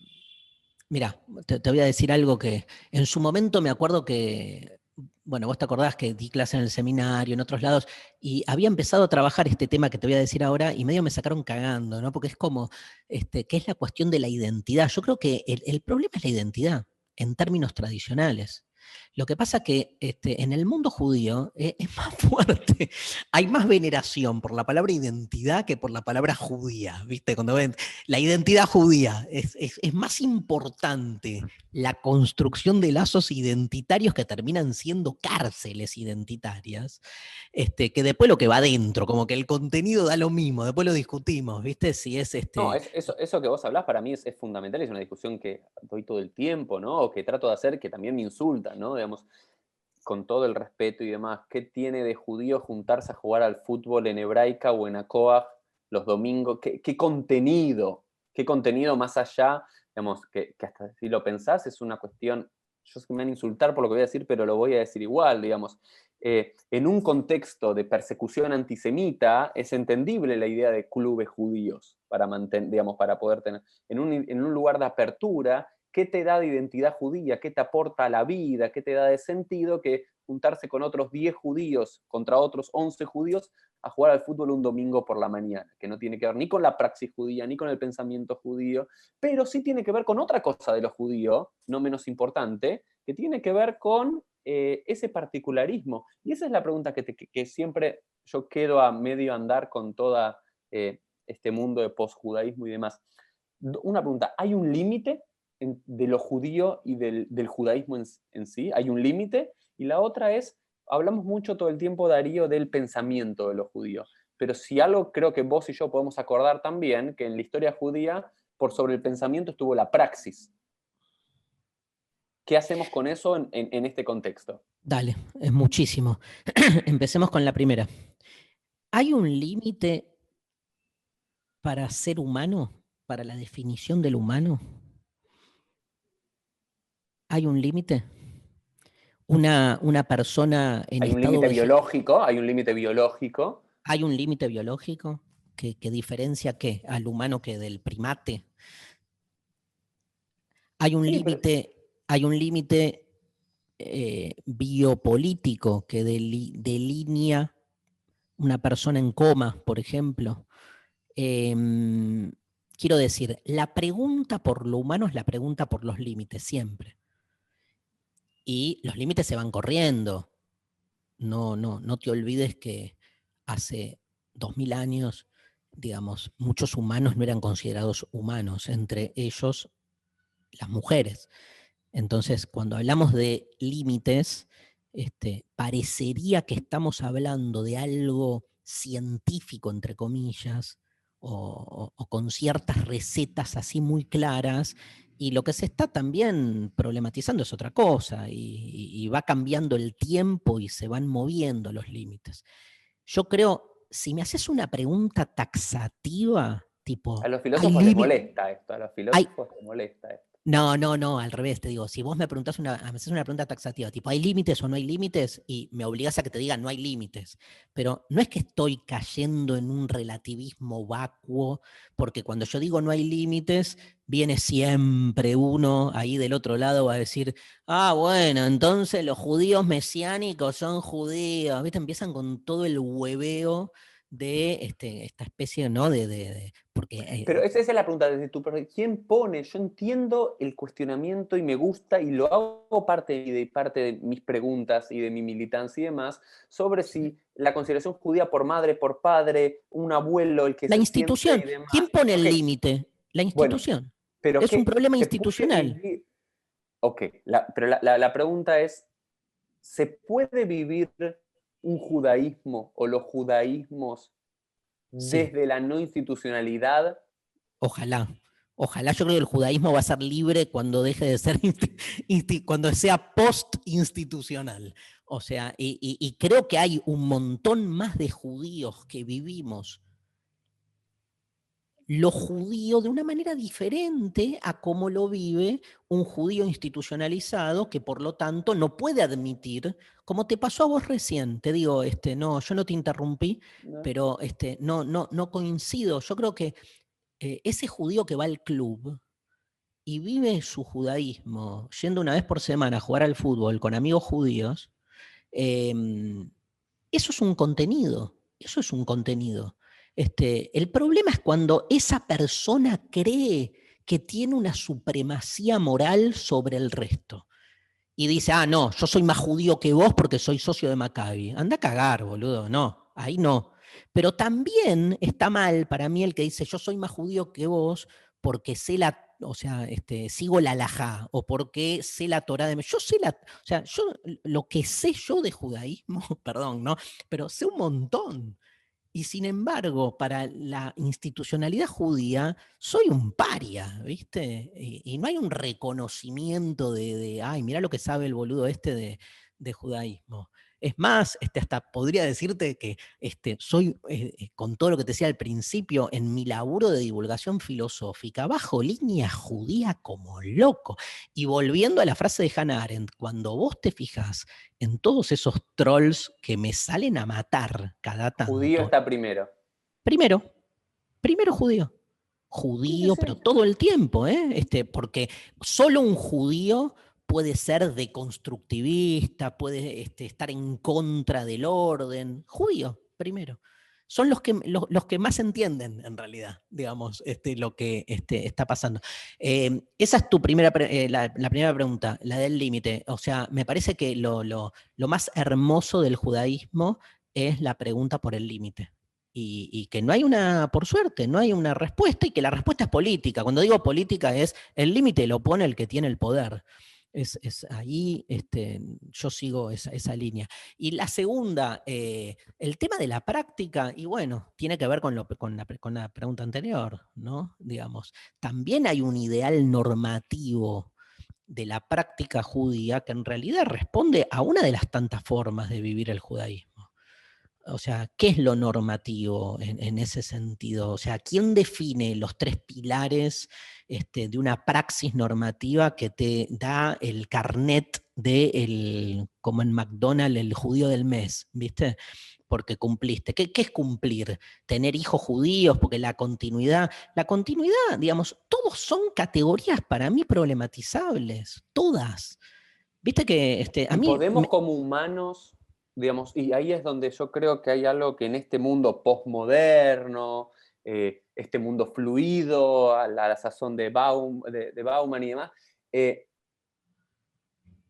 Mira, te voy a decir algo que en su momento me acuerdo que, bueno, vos te acordás que di clase en el seminario, en otros lados, y había empezado a trabajar este tema que te voy a decir ahora, y medio me sacaron cagando, ¿no? Porque es como, que es la cuestión de la identidad. Yo creo que el problema es la identidad, en términos tradicionales. Lo que pasa que en el mundo judío es más fuerte, hay más veneración por la palabra identidad que por la palabra judía, ¿viste? Cuando ven la identidad judía, es más importante la construcción de lazos identitarios que terminan siendo cárceles identitarias, que después lo que va adentro, como que el contenido da lo mismo, después lo discutimos, ¿viste? Si es No, eso que vos hablás para mí es fundamental, es una discusión que doy todo el tiempo, ¿no? O que trato de hacer, que también me insultan, ¿no? Digamos, con todo el respeto y demás, ¿qué tiene de judío juntarse a jugar al fútbol en Hebraica o en Acoa los domingos? ¿Qué contenido? ¿Qué contenido más allá? Digamos, que hasta si lo pensás es una cuestión, yo sé que me van a insultar por lo que voy a decir, pero lo voy a decir igual, digamos. En un contexto de persecución antisemita es entendible la idea de clubes judíos para mantener, digamos, para poder tener, en un lugar de apertura. ¿Qué te da de identidad judía? ¿Qué te aporta a la vida? ¿Qué te da de sentido que juntarse con otros 10 judíos contra otros 11 judíos a jugar al fútbol un domingo por la mañana? Que no tiene que ver ni con la praxis judía, ni con el pensamiento judío, pero sí tiene que ver con otra cosa de lo judío, no menos importante, que tiene que ver con ese particularismo. Y esa es la pregunta que siempre yo quedo a medio andar con toda este mundo de posjudaísmo y demás. Una pregunta, ¿hay un límite de lo judío y del judaísmo en sí? ¿Hay un límite? Y la otra es, hablamos mucho todo el tiempo, Darío, del pensamiento de los judíos, pero si algo creo que vos y yo podemos acordar también, que en la historia judía, por sobre el pensamiento estuvo la praxis. ¿Qué hacemos con eso en este contexto? Dale, es muchísimo. Empecemos con la primera. ¿Hay un límite para ser humano? ¿Para la definición del humano? ¿Hay un límite? Una persona en Hay un estado límite vegetal. biológico, hay un límite biológico. ¿Hay un límite biológico que diferencia qué? Al humano que del primate. Hay un Sí, pero límite, hay un límite biopolítico que delinea una persona en coma, por ejemplo. Quiero decir, la pregunta por lo humano es la pregunta por los límites, siempre. Y los límites se van corriendo. No te olvides que hace 2000 años, digamos, muchos humanos no eran considerados humanos, entre ellos las mujeres. Entonces, cuando hablamos de límites, parecería que estamos hablando de algo científico, entre comillas, o con ciertas recetas así muy claras, y lo que se está también problematizando es otra cosa, y va cambiando el tiempo y se van moviendo los límites. Yo creo, si me haces una pregunta taxativa, a tipo, los ¿hay filósofos les límite? molesta esto, a los filósofos les molesta esto. No, al revés, te digo, si vos me preguntás me haces una pregunta taxativa, tipo, ¿hay límites o no hay límites? Y me obligás a que te diga, no hay límites. Pero no es que estoy cayendo en un relativismo vacuo, porque cuando yo digo no hay límites, viene siempre uno ahí del otro lado va a decir, ah, bueno, entonces los judíos mesiánicos son judíos, ¿viste? Empiezan con todo el hueveo de esta especie, ¿no? Porque Pero esa es la pregunta desde tu perspectiva. ¿Quién pone? Yo entiendo el cuestionamiento y me gusta y lo hago parte de mis preguntas y de mi militancia y demás sobre si la consideración judía por madre, por padre, un abuelo, el que la se siente institución, y demás. ¿quién pone el Ok, límite? La bueno, institución. pero Es un ¿qué problema se puede institucional. vivir? Ok, pero la pregunta es, ¿se puede vivir un judaísmo o los judaísmos Sí, desde la no institucionalidad? ojalá. Ojalá, yo creo que el judaísmo va a ser libre cuando deje de ser, cuando sea post-institucional. O sea, y creo que hay un montón más de judíos que vivimos lo judío de una manera diferente a cómo lo vive un judío institucionalizado que por lo tanto no puede admitir, como te pasó a vos recién, te digo, no, yo no te interrumpí, ¿no? pero no coincido. Yo creo que ese judío que va al club y vive su judaísmo yendo una vez por semana a jugar al fútbol con amigos judíos, em, eso es un contenido, eso es un contenido. El problema es cuando esa persona cree que tiene una supremacía moral sobre el resto. Y dice, ah, no, yo soy más judío que vos porque soy socio de Maccabi. Anda a cagar, boludo. No, ahí no. Pero también está mal para mí el que dice, yo soy más judío que vos porque sé o sea, sigo la halajá, o porque sé la Torá de... Yo sé o sea, lo que sé yo de judaísmo, perdón, ¿no? Pero sé un montón. Y sin embargo, para la institucionalidad judía, soy un paria, ¿viste? Y no hay un reconocimiento ay, mirá lo que sabe el boludo de judaísmo. Es más, hasta podría decirte que soy, con todo lo que te decía al principio, en mi laburo de divulgación filosófica, bajo línea judía como loco. Y volviendo a la frase de Hannah Arendt, cuando vos te fijas en todos esos trolls que me salen a matar cada Judío tanto. está primero. Primero, primero judío. Sí, sí, Judío, sí. pero todo el tiempo, ¿eh? Porque solo un judío puede ser deconstructivista, puede estar en contra del orden. Judío, primero. Son los que más entienden, en realidad, digamos, lo que está pasando. Esa es tu la primera pregunta, la del límite. O sea, me parece que lo más hermoso del judaísmo es la pregunta por el límite. Y que no hay por suerte, no hay una respuesta y que la respuesta es política. Cuando digo política es el límite lo pone el que tiene el poder. Ahí yo sigo esa línea. Y la segunda, el tema de la práctica, y bueno, tiene que ver con la pregunta anterior, ¿no? Digamos, también hay un ideal normativo de la práctica judía que en realidad responde a una de las tantas formas de vivir el judaísmo. O sea, ¿qué es lo normativo en ese sentido? O sea, ¿quién define los tres pilares de una praxis normativa que te da el carnet como en McDonald's, el judío del mes, ¿viste? Porque cumpliste. ¿Qué es cumplir? Tener hijos judíos, porque la continuidad, digamos, todos son categorías para mí problematizables, todas. Viste que a Y mí, podemos como humanos, digamos, y ahí es donde yo creo que hay algo que en este mundo postmoderno, este mundo fluido, a la sazón de Bauman y demás, eh,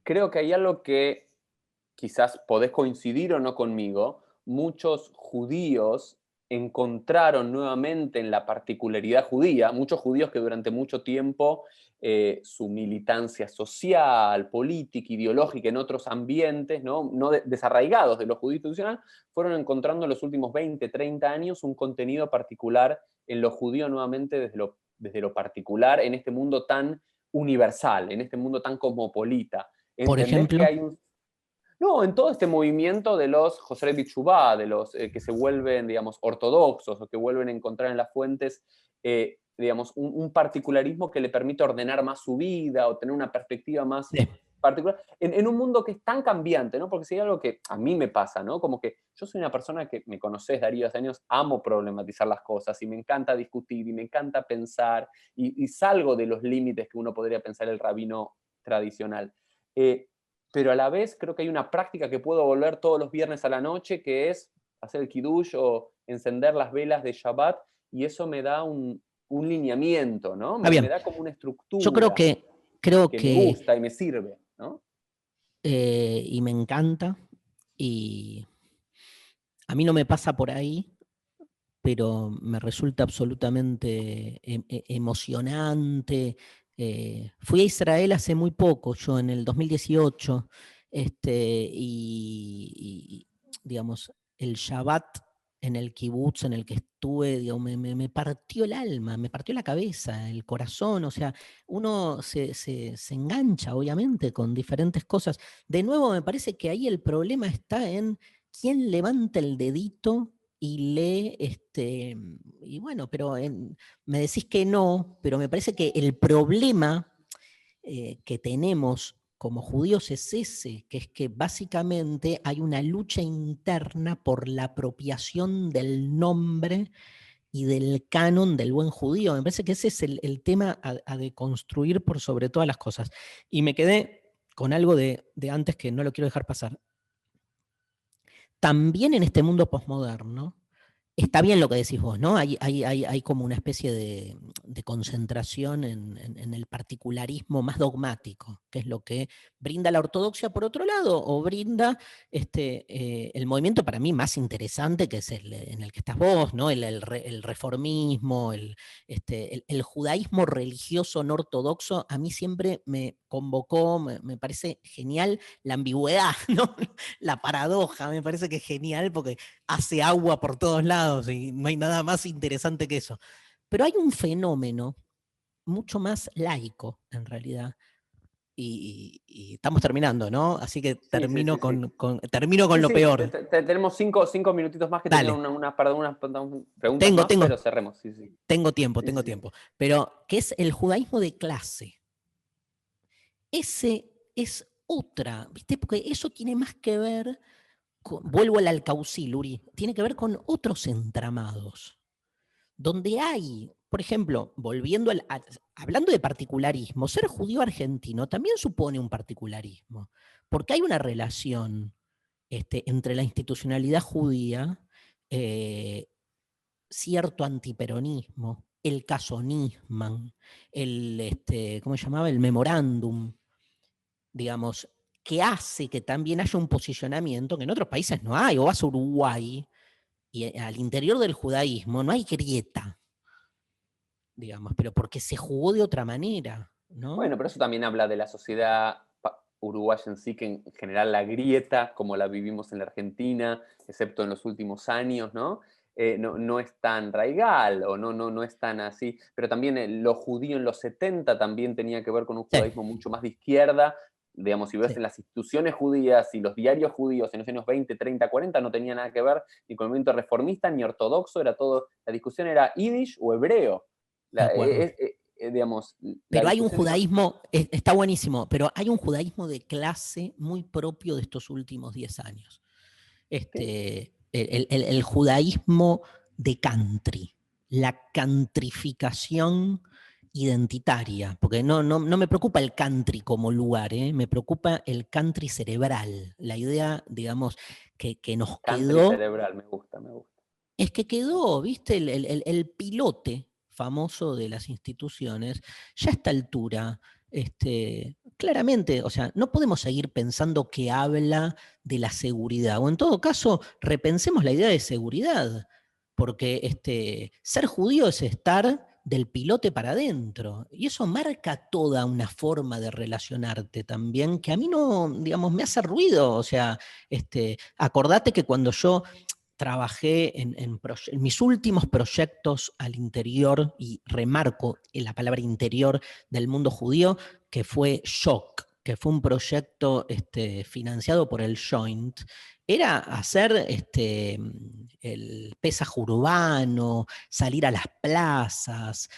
creo que hay algo que quizás podés coincidir o no conmigo, muchos judíos encontraron nuevamente en la particularidad judía, muchos judíos que durante mucho tiempo su militancia social, política, ideológica en otros ambientes, no desarraigados de lo judío institucional, fueron encontrando en los últimos 20, 30 años un contenido particular en lo judío nuevamente desde lo particular, en este mundo tan universal, en este mundo tan cosmopolita. por ¿Entendés que ejemplo, hay un no, en todo este movimiento de los José Bichubá, de los que se vuelven, digamos, ortodoxos o que vuelven a encontrar en las fuentes, digamos, un particularismo que le permite ordenar más su vida o tener una perspectiva más sí. particular, en un mundo que es tan cambiante, ¿no? Porque si hay algo que a mí me pasa, ¿no? Como que yo soy una persona que me conoces, Darío, hace años, amo problematizar las cosas y me encanta discutir y me encanta pensar y salgo de los límites que uno podría pensar el rabino tradicional. Eh, pero a la vez creo que hay una práctica que puedo volver todos los viernes a la noche, que es hacer el kiddush o encender las velas de Shabbat, y eso me da un lineamiento, ¿no? Está Me bien. da como una Yo estructura creo que me que gusta y me sirve, ¿no? y me encanta, y a mí no me pasa por ahí, pero me resulta absolutamente emocionante. Fui a Israel hace muy poco, yo en el 2018, y, digamos, el Shabbat en el kibutz en el que estuve, digamos, me partió el alma, me partió la cabeza, el corazón, o sea, uno se engancha, obviamente, con diferentes cosas. De nuevo, me parece que ahí el problema está en quién levanta el dedito y lee, y bueno, pero me decís que no, pero me parece que el problema que tenemos como judíos es ese, que es que básicamente hay una lucha interna por la apropiación del nombre y del canon del buen judío. Me parece que ese es el tema a deconstruir por sobre todas las cosas. Y me quedé con algo de antes que no lo quiero dejar pasar. También en este mundo posmoderno, está bien lo que decís vos, ¿no? Hay como una especie de concentración en el particularismo más dogmático, que es lo que brinda la ortodoxia por otro lado, o brinda el movimiento para mí más interesante, que es el en el que estás vos, ¿no? El reformismo, el judaísmo religioso no ortodoxo, a mí siempre me convocó, me parece genial la ambigüedad, ¿no? La paradoja, me parece que es genial porque hace agua por todos lados y no hay nada más interesante que eso. Pero hay un fenómeno mucho más laico, en realidad, y estamos terminando, ¿no? Así que Sí, sí, termino sí, sí. termino con Sí, lo sí, peor. tenemos cinco minutitos más que tenía Dale, perdón, unas preguntas tengo, más, tengo, pero cerremos. Sí, sí. Sí, tengo sí, sí. tiempo. Pero, ¿qué es el judaísmo de clase? Ese es otra, ¿viste? Porque eso tiene más que ver vuelvo al Alcaucil, Uri, tiene que ver con otros entramados, donde hay, por ejemplo, hablando de particularismo, ser judío argentino también supone un particularismo, porque hay una relación entre la institucionalidad judía, eh, cierto antiperonismo, el caso Nisman, ¿cómo se llamaba? El memorándum, digamos, que hace que también haya un posicionamiento que en otros países no hay. O vas a Uruguay y al interior del judaísmo no hay grieta, digamos, pero porque se jugó de otra manera, ¿no? Bueno, pero eso también habla de la sociedad uruguaya en sí, que en general la grieta, como la vivimos en la Argentina, excepto en los últimos años, ¿no? No es tan raigal o no es tan así. Pero también lo judío en los 70 también tenía que ver con un Sí, judaísmo mucho más de izquierda. Digamos, si ves sí, en las instituciones judías y los diarios judíos en los años 20, 30, 40, no tenía nada que ver ni con el movimiento reformista ni ortodoxo, era todo, la discusión era yiddish o hebreo. de La, acuerdo. digamos, la Pero hay un discusión era... judaísmo, está buenísimo, pero hay un judaísmo de clase muy propio de estos últimos 10 años. ¿Qué? El judaísmo de country, la cantrificación identitaria, porque no me preocupa el country como lugar, me preocupa el country cerebral, la idea, digamos, que nos Country quedó, cerebral, me gusta, me gusta. es que quedó, viste, el pilote famoso de las instituciones, ya a esta altura, claramente, o sea, no podemos seguir pensando que habla de la seguridad, o en todo caso, repensemos la idea de seguridad, porque ser judío es estar del pilote para adentro, y eso marca toda una forma de relacionarte también, que a mí no, digamos, me hace ruido, o sea, acordate que cuando yo trabajé en mis últimos proyectos al interior, y remarco en la palabra interior del mundo judío, que fue Shock, que fue un proyecto financiado por el Joint, era hacer el pesaje urbano, salir a las plazas,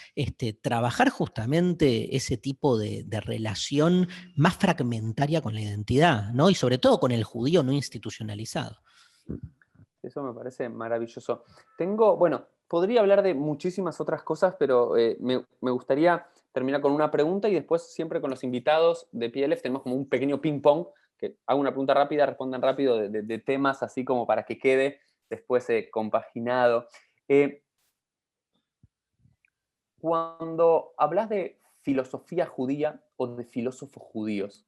trabajar justamente ese tipo de relación más fragmentaria con la identidad, ¿no? Y sobre todo con el judío no institucionalizado. Eso me parece maravilloso. Bueno, podría hablar de muchísimas otras cosas, pero me gustaría terminar con una pregunta y después siempre con los invitados de PLF tenemos como un pequeño ping-pong, que hago una pregunta rápida, respondan rápido de temas así como para que quede después compaginado. Eh, Cuando hablas de filosofía judía o de filósofos judíos,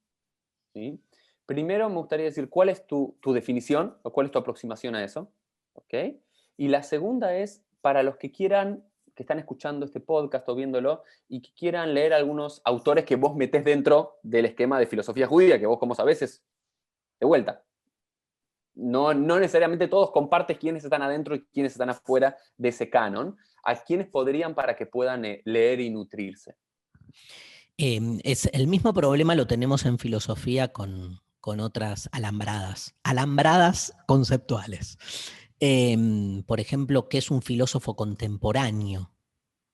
¿sí? Primero me gustaría decir cuál es tu definición o cuál es tu aproximación a eso. ¿Ok? Y la segunda es para los que quieran, que están escuchando este podcast o viéndolo y que quieran leer algunos autores que vos metés dentro del esquema de filosofía judía, que vos, como sabés, es de vuelta. No necesariamente todos compartes quiénes están adentro y quiénes están afuera de ese canon. ¿A quiénes podrían para que puedan leer y nutrirse? Es el mismo problema lo tenemos en filosofía con otras alambradas conceptuales. Por ejemplo, ¿qué es un filósofo contemporáneo?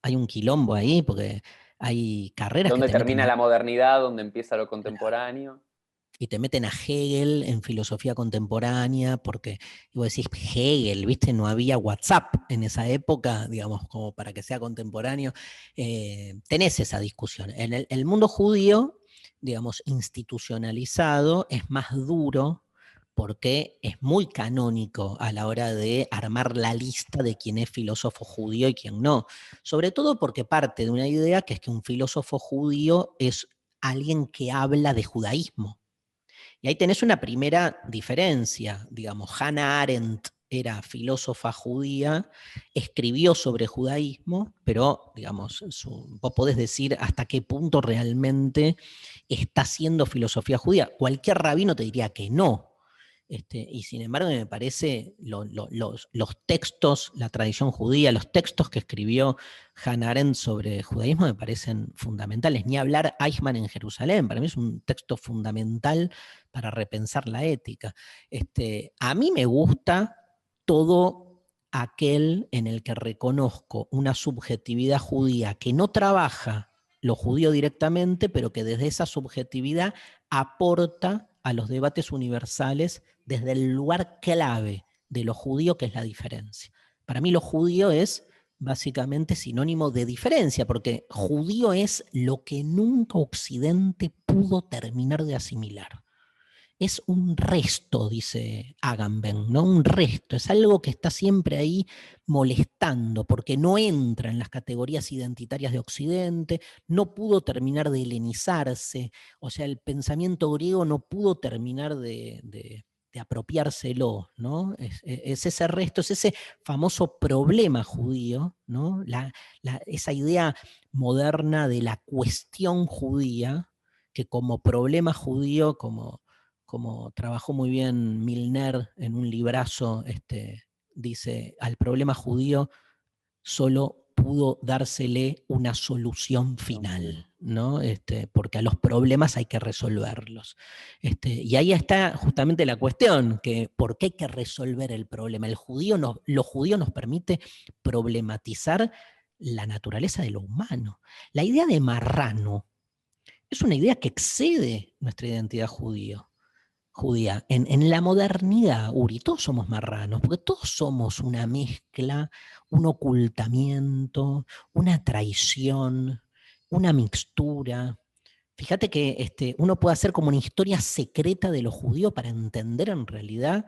Hay un quilombo ahí, porque hay carreras que ¿Dónde te meten termina a, la modernidad? ¿Dónde empieza lo contemporáneo? y te meten a Hegel en filosofía contemporánea, porque, y vos decís, Hegel, ¿viste? No había WhatsApp en esa época, digamos, como para que sea contemporáneo. Tenés esa discusión. En el mundo judío, digamos, institucionalizado, es más duro porque es muy canónico a la hora de armar la lista de quién es filósofo judío y quién no. Sobre todo porque parte de una idea que es que un filósofo judío es alguien que habla de judaísmo. Y ahí tenés una primera diferencia, digamos, Hannah Arendt era filósofa judía, escribió sobre judaísmo, pero, digamos, vos podés decir hasta qué punto realmente está haciendo filosofía judía. Cualquier rabino te diría que no. Y sin embargo, me parece los textos, la tradición judía, los textos que escribió Hannah Arendt sobre judaísmo me parecen fundamentales. Ni hablar Eichmann en Jerusalén, para mí es un texto fundamental para repensar la ética. A mí me gusta todo aquel en el que reconozco una subjetividad judía que no trabaja lo judío directamente, pero que desde esa subjetividad aporta a los debates universales desde el lugar clave de lo judío, que es la diferencia. Para mí lo judío es básicamente sinónimo de diferencia, porque judío es lo que nunca Occidente pudo terminar de asimilar. Es un resto, dice Agamben, ¿no? Un resto, es algo que está siempre ahí molestando, porque no entra en las categorías identitarias de Occidente, no pudo terminar de helenizarse, o sea, el pensamiento griego no pudo terminar de apropiárselo, ¿no? Es ese resto, es ese famoso problema judío, ¿no? Esa idea moderna de la cuestión judía, que como problema judío, como trabajó muy bien Milner en un librazo, dice, al problema judío solo pudo dársele una solución final, ¿no? Porque a los problemas hay que resolverlos. Y ahí está justamente la cuestión, que ¿por qué hay que resolver el problema? Lo judío nos permite problematizar la naturaleza de lo humano. La idea de marrano es una idea que excede nuestra identidad judía. En la modernidad, Uri, todos somos marranos, porque todos somos una mezcla, un ocultamiento, una traición, una mixtura. Fíjate que uno puede hacer como una historia secreta de lo judío para entender en realidad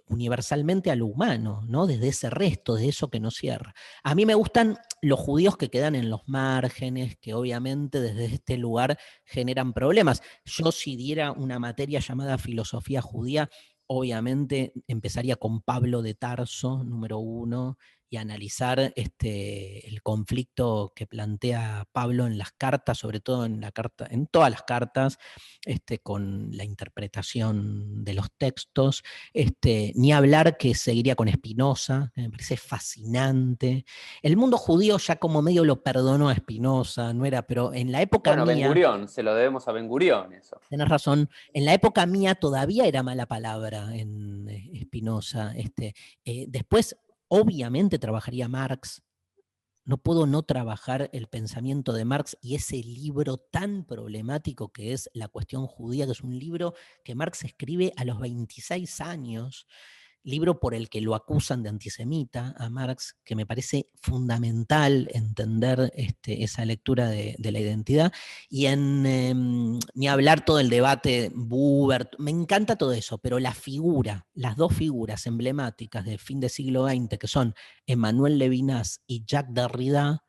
universalmente a lo humano, ¿no? Desde ese resto, de eso que no cierra. A mí me gustan los judíos que quedan en los márgenes, que obviamente desde este lugar generan problemas. Yo si diera una materia llamada filosofía judía, obviamente empezaría con Pablo de Tarso, número uno, y analizar el conflicto que plantea Pablo en las cartas, sobre todo en todas las cartas, con la interpretación de los textos. Ni hablar que seguiría con Spinoza, que me parece fascinante. El mundo judío ya como medio lo perdonó a Spinoza, no era, pero en la época Bueno, Ben mía, Gurión, se lo debemos a Ben Gurión eso. tenés razón, en la época mía todavía era mala palabra en Spinoza. Después, obviamente, trabajaría Marx. No puedo no trabajar el pensamiento de Marx y ese libro tan problemático que es La cuestión judía, que es un libro que Marx escribe a los 26 años, libro por el que lo acusan de antisemita a Marx, que me parece fundamental entender esa lectura de la identidad. Y ni hablar todo el debate Buber, me encanta todo eso, pero las dos figuras emblemáticas del fin del siglo XX, que son Emmanuel Levinas y Jacques Derrida,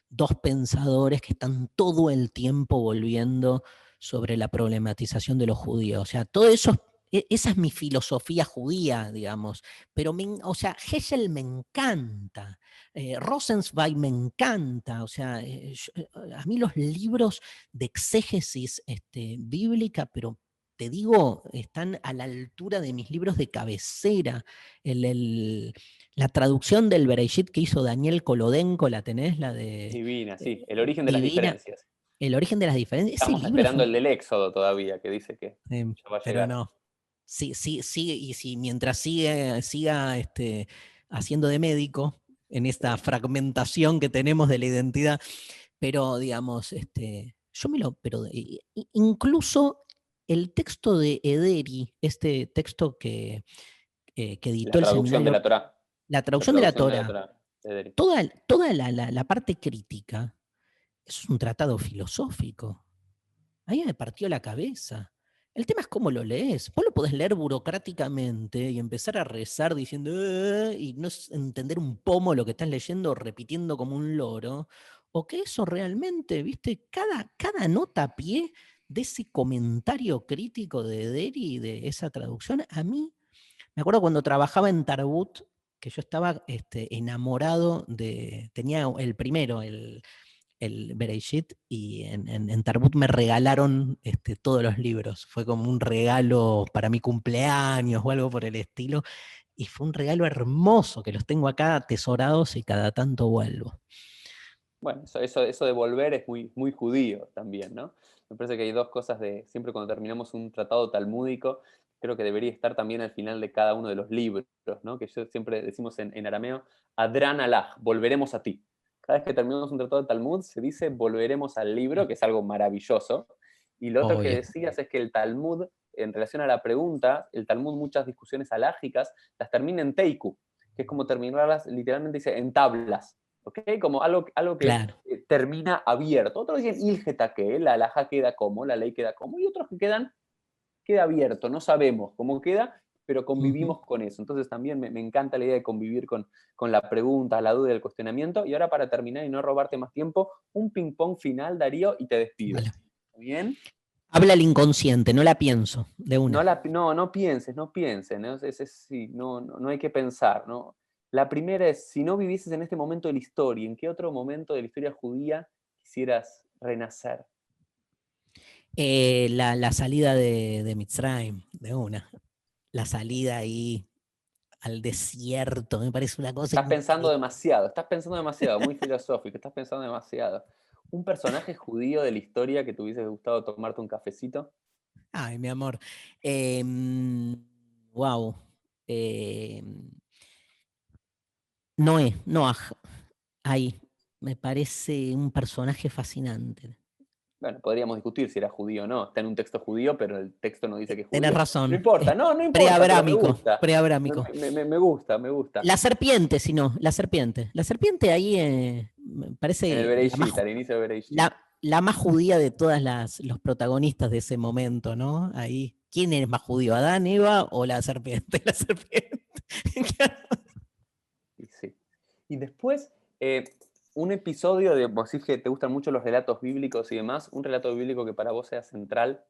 dos pensadores que están todo el tiempo volviendo sobre la problematización de los judíos. O sea, todo eso esa es mi filosofía judía, digamos. Pero, o sea, Hegel me encanta, Rosenzweig me encanta. O sea, a mí los libros de exégesis bíblica, pero te digo, están a la altura de mis libros de cabecera. La traducción del Bereshit que hizo Daniel Kolodenko, ¿la tenés? La de Divina, sí. El origen de las Divina, diferencias. El origen de las diferencias. Ese Estamos libro es esperando un... el del Éxodo todavía, que dice que ya va a pero llegar. no. sí, sí, sigue, y si mientras siga haciendo de médico en esta fragmentación que tenemos de la identidad, pero digamos, incluso el texto de Ederi, este texto que editó La el traducción de seminario, la Torá. la La traducción de la traducción de la Torá, Torá. De Deri. toda la parte crítica, es un tratado filosófico. A mí me partió la cabeza. El tema es cómo lo lees. Vos lo podés leer burocráticamente y empezar a rezar diciendo y no entender un pomo lo que estás leyendo, repitiendo como un loro. O que eso realmente, viste, cada nota a pie de ese comentario crítico de Deri, de esa traducción, a mí, me acuerdo cuando trabajaba en Tarbut, que yo estaba enamorado tenía el primero, el Bereshit, y en Tarbut me regalaron todos los libros. Fue como un regalo para mi cumpleaños o algo por el estilo. Y fue un regalo hermoso que los tengo acá atesorados y cada tanto vuelvo. Bueno, eso de volver es muy, muy judío también, ¿no? Me parece que hay dos cosas siempre cuando terminamos un tratado talmúdico, creo que debería estar también al final de cada uno de los libros, ¿no? Que yo siempre decimos en arameo, Adran Alaj, volveremos a ti. Cada vez que terminamos un tratado de Talmud se dice volveremos al libro, que es algo maravilloso. Y lo otro que Obvio. decías es que el Talmud, en relación a la pregunta, el Talmud muchas discusiones alágicas las termina en teiku, que es como terminarlas, literalmente dice, en tablas. ¿Okay? Como algo que Claro. termina abierto. Otros dicen ilgeta que la alhaja queda como, la ley queda como, y otros que queda abierto, no sabemos cómo queda, pero Ujú. convivimos con eso. Entonces también me encanta la idea de convivir con la pregunta, la duda y el cuestionamiento. Y ahora para terminar y no robarte más tiempo, un ping-pong final, Darío, y te despido. Vale. ¿Bien? Habla el inconsciente, no la pienso, de una. No pienses, no pienses, ¿no? Sí, no hay que pensar, ¿no? La primera es, si no vivieses en este momento de la historia, ¿en qué otro momento de la historia judía quisieras renacer? La salida de Mitzrayim, de una. La salida ahí al desierto, me parece una cosa increíble. Estás pensando demasiado, muy filosófico, estás pensando demasiado. ¿Un personaje judío de la historia que te hubiese gustado tomarte un cafecito? Ay, mi amor. Wow. Noé, Noah, ahí. Me parece un personaje fascinante. Bueno, podríamos discutir si era judío o no. Está en un texto judío, pero el texto no dice que es Tenés judío. No razón. Es importa, no importa, pero me preabrámico, gusta. preabrámico. Me gusta, me gusta. La serpiente, si no, la serpiente. La serpiente ahí me En el parece Bereshit, al inicio del Bereshit. la más judía de todas los protagonistas de ese momento, ¿no? Ahí. ¿Quién es más judío, Adán, Eva o la serpiente? La serpiente. Y sí. Y después, eh, un episodio de, vos decís que te gustan mucho los relatos bíblicos y demás, un relato bíblico que para vos sea central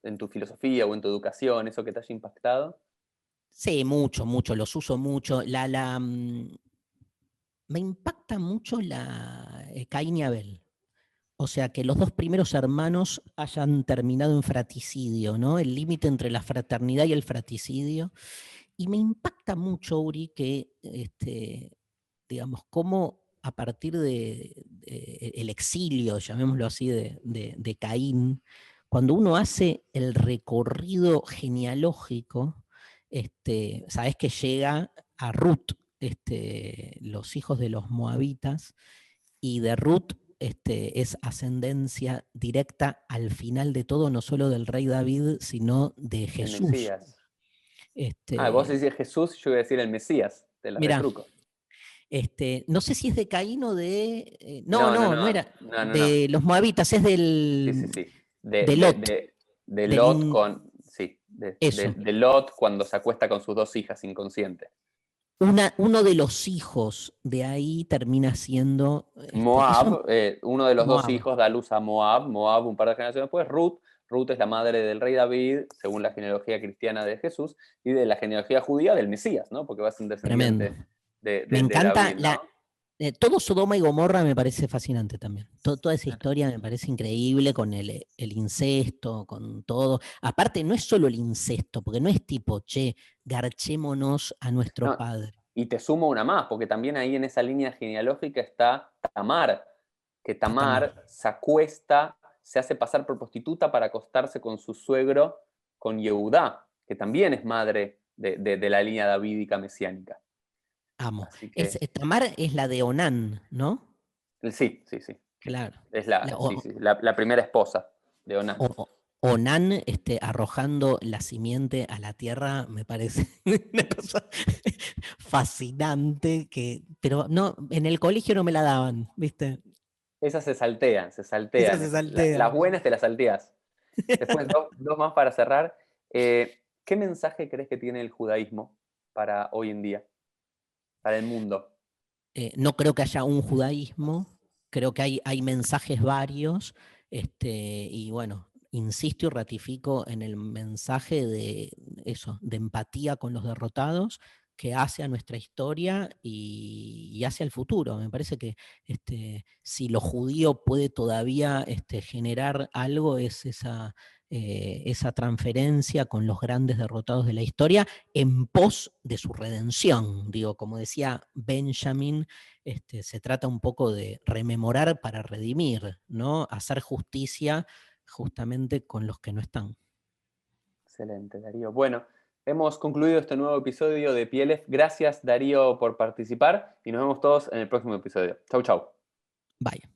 en tu filosofía o en tu educación, eso que te haya impactado. Sí, mucho, mucho, los uso mucho. Me impacta mucho Caín y Abel. O sea, que los dos primeros hermanos hayan terminado en fratricidio, ¿no? El límite entre la fraternidad y el fratricidio. Y me impacta mucho, Uri, que, digamos, cómo a partir el exilio, llamémoslo así, de Caín, cuando uno hace el recorrido genealógico, sabes que llega a Ruth, los hijos de los moabitas, y de Ruth es ascendencia directa al final de todo, no solo del rey David, sino de El Jesús. Mesías. Ah, vos Este, decís Jesús, yo voy a decir el Mesías, te la Mira, retruco. no sé si es de Caín o de. No, No, no, no, no no, era. no, no, no. De los moabitas, es Sí, sí, sí. de Lot. De Del Lot in- con. Sí, eso. de Lot cuando se acuesta con sus dos hijas inconsciente. Uno de los hijos de ahí termina siendo. Eso, Moab, uno de los dos Moab. hijos da luz a Moab, Moab un par de generaciones después, Ruth es la madre del rey David, según la genealogía cristiana de Jesús, y de la genealogía judía del Mesías, ¿no? Porque va a ser un Tremendo. descendiente Me de encanta David, ¿no? todo Sodoma y Gomorra me parece fascinante también. Toda esa historia me parece increíble con el incesto, con todo. Aparte, no es solo el incesto, porque no es tipo, che, garchémonos a nuestro No, padre. y te sumo una más, porque también ahí en esa línea genealógica está Tamar, que Está Tamar. Tamar se acuesta, se hace pasar por prostituta para acostarse con su suegro, con Yehudá. que también es madre de la línea davídica mesiánica. Amo. Así que Tamar es la de Onán, ¿no? sí, sí, sí. Claro. Es La- sí, o- sí, la primera esposa de Onán. Onán arrojando la simiente a la tierra me parece una cosa fascinante, pero no, en el colegio no me la daban, ¿viste? Esas se saltean, se Esa saltean. se Las saltea. buenas te las salteas. Después, dos más para cerrar. ¿Qué mensaje crees que tiene el judaísmo para hoy en día, para el mundo? No creo que haya un judaísmo, creo que hay mensajes varios, y bueno, insisto y ratifico en el mensaje de eso, de empatía con los derrotados, que hace a nuestra historia y hace al futuro. Me parece que si lo judío puede todavía generar algo, es esa transferencia con los grandes derrotados de la historia en pos de su redención. Digo, como decía Benjamin, se trata un poco de rememorar para redimir, ¿no? Hacer justicia justamente con los que no están. Excelente, Darío. Bueno, hemos concluido este nuevo episodio de PLF. Gracias, Darío, por participar y nos vemos todos en el próximo episodio. Chau, chau. Bye.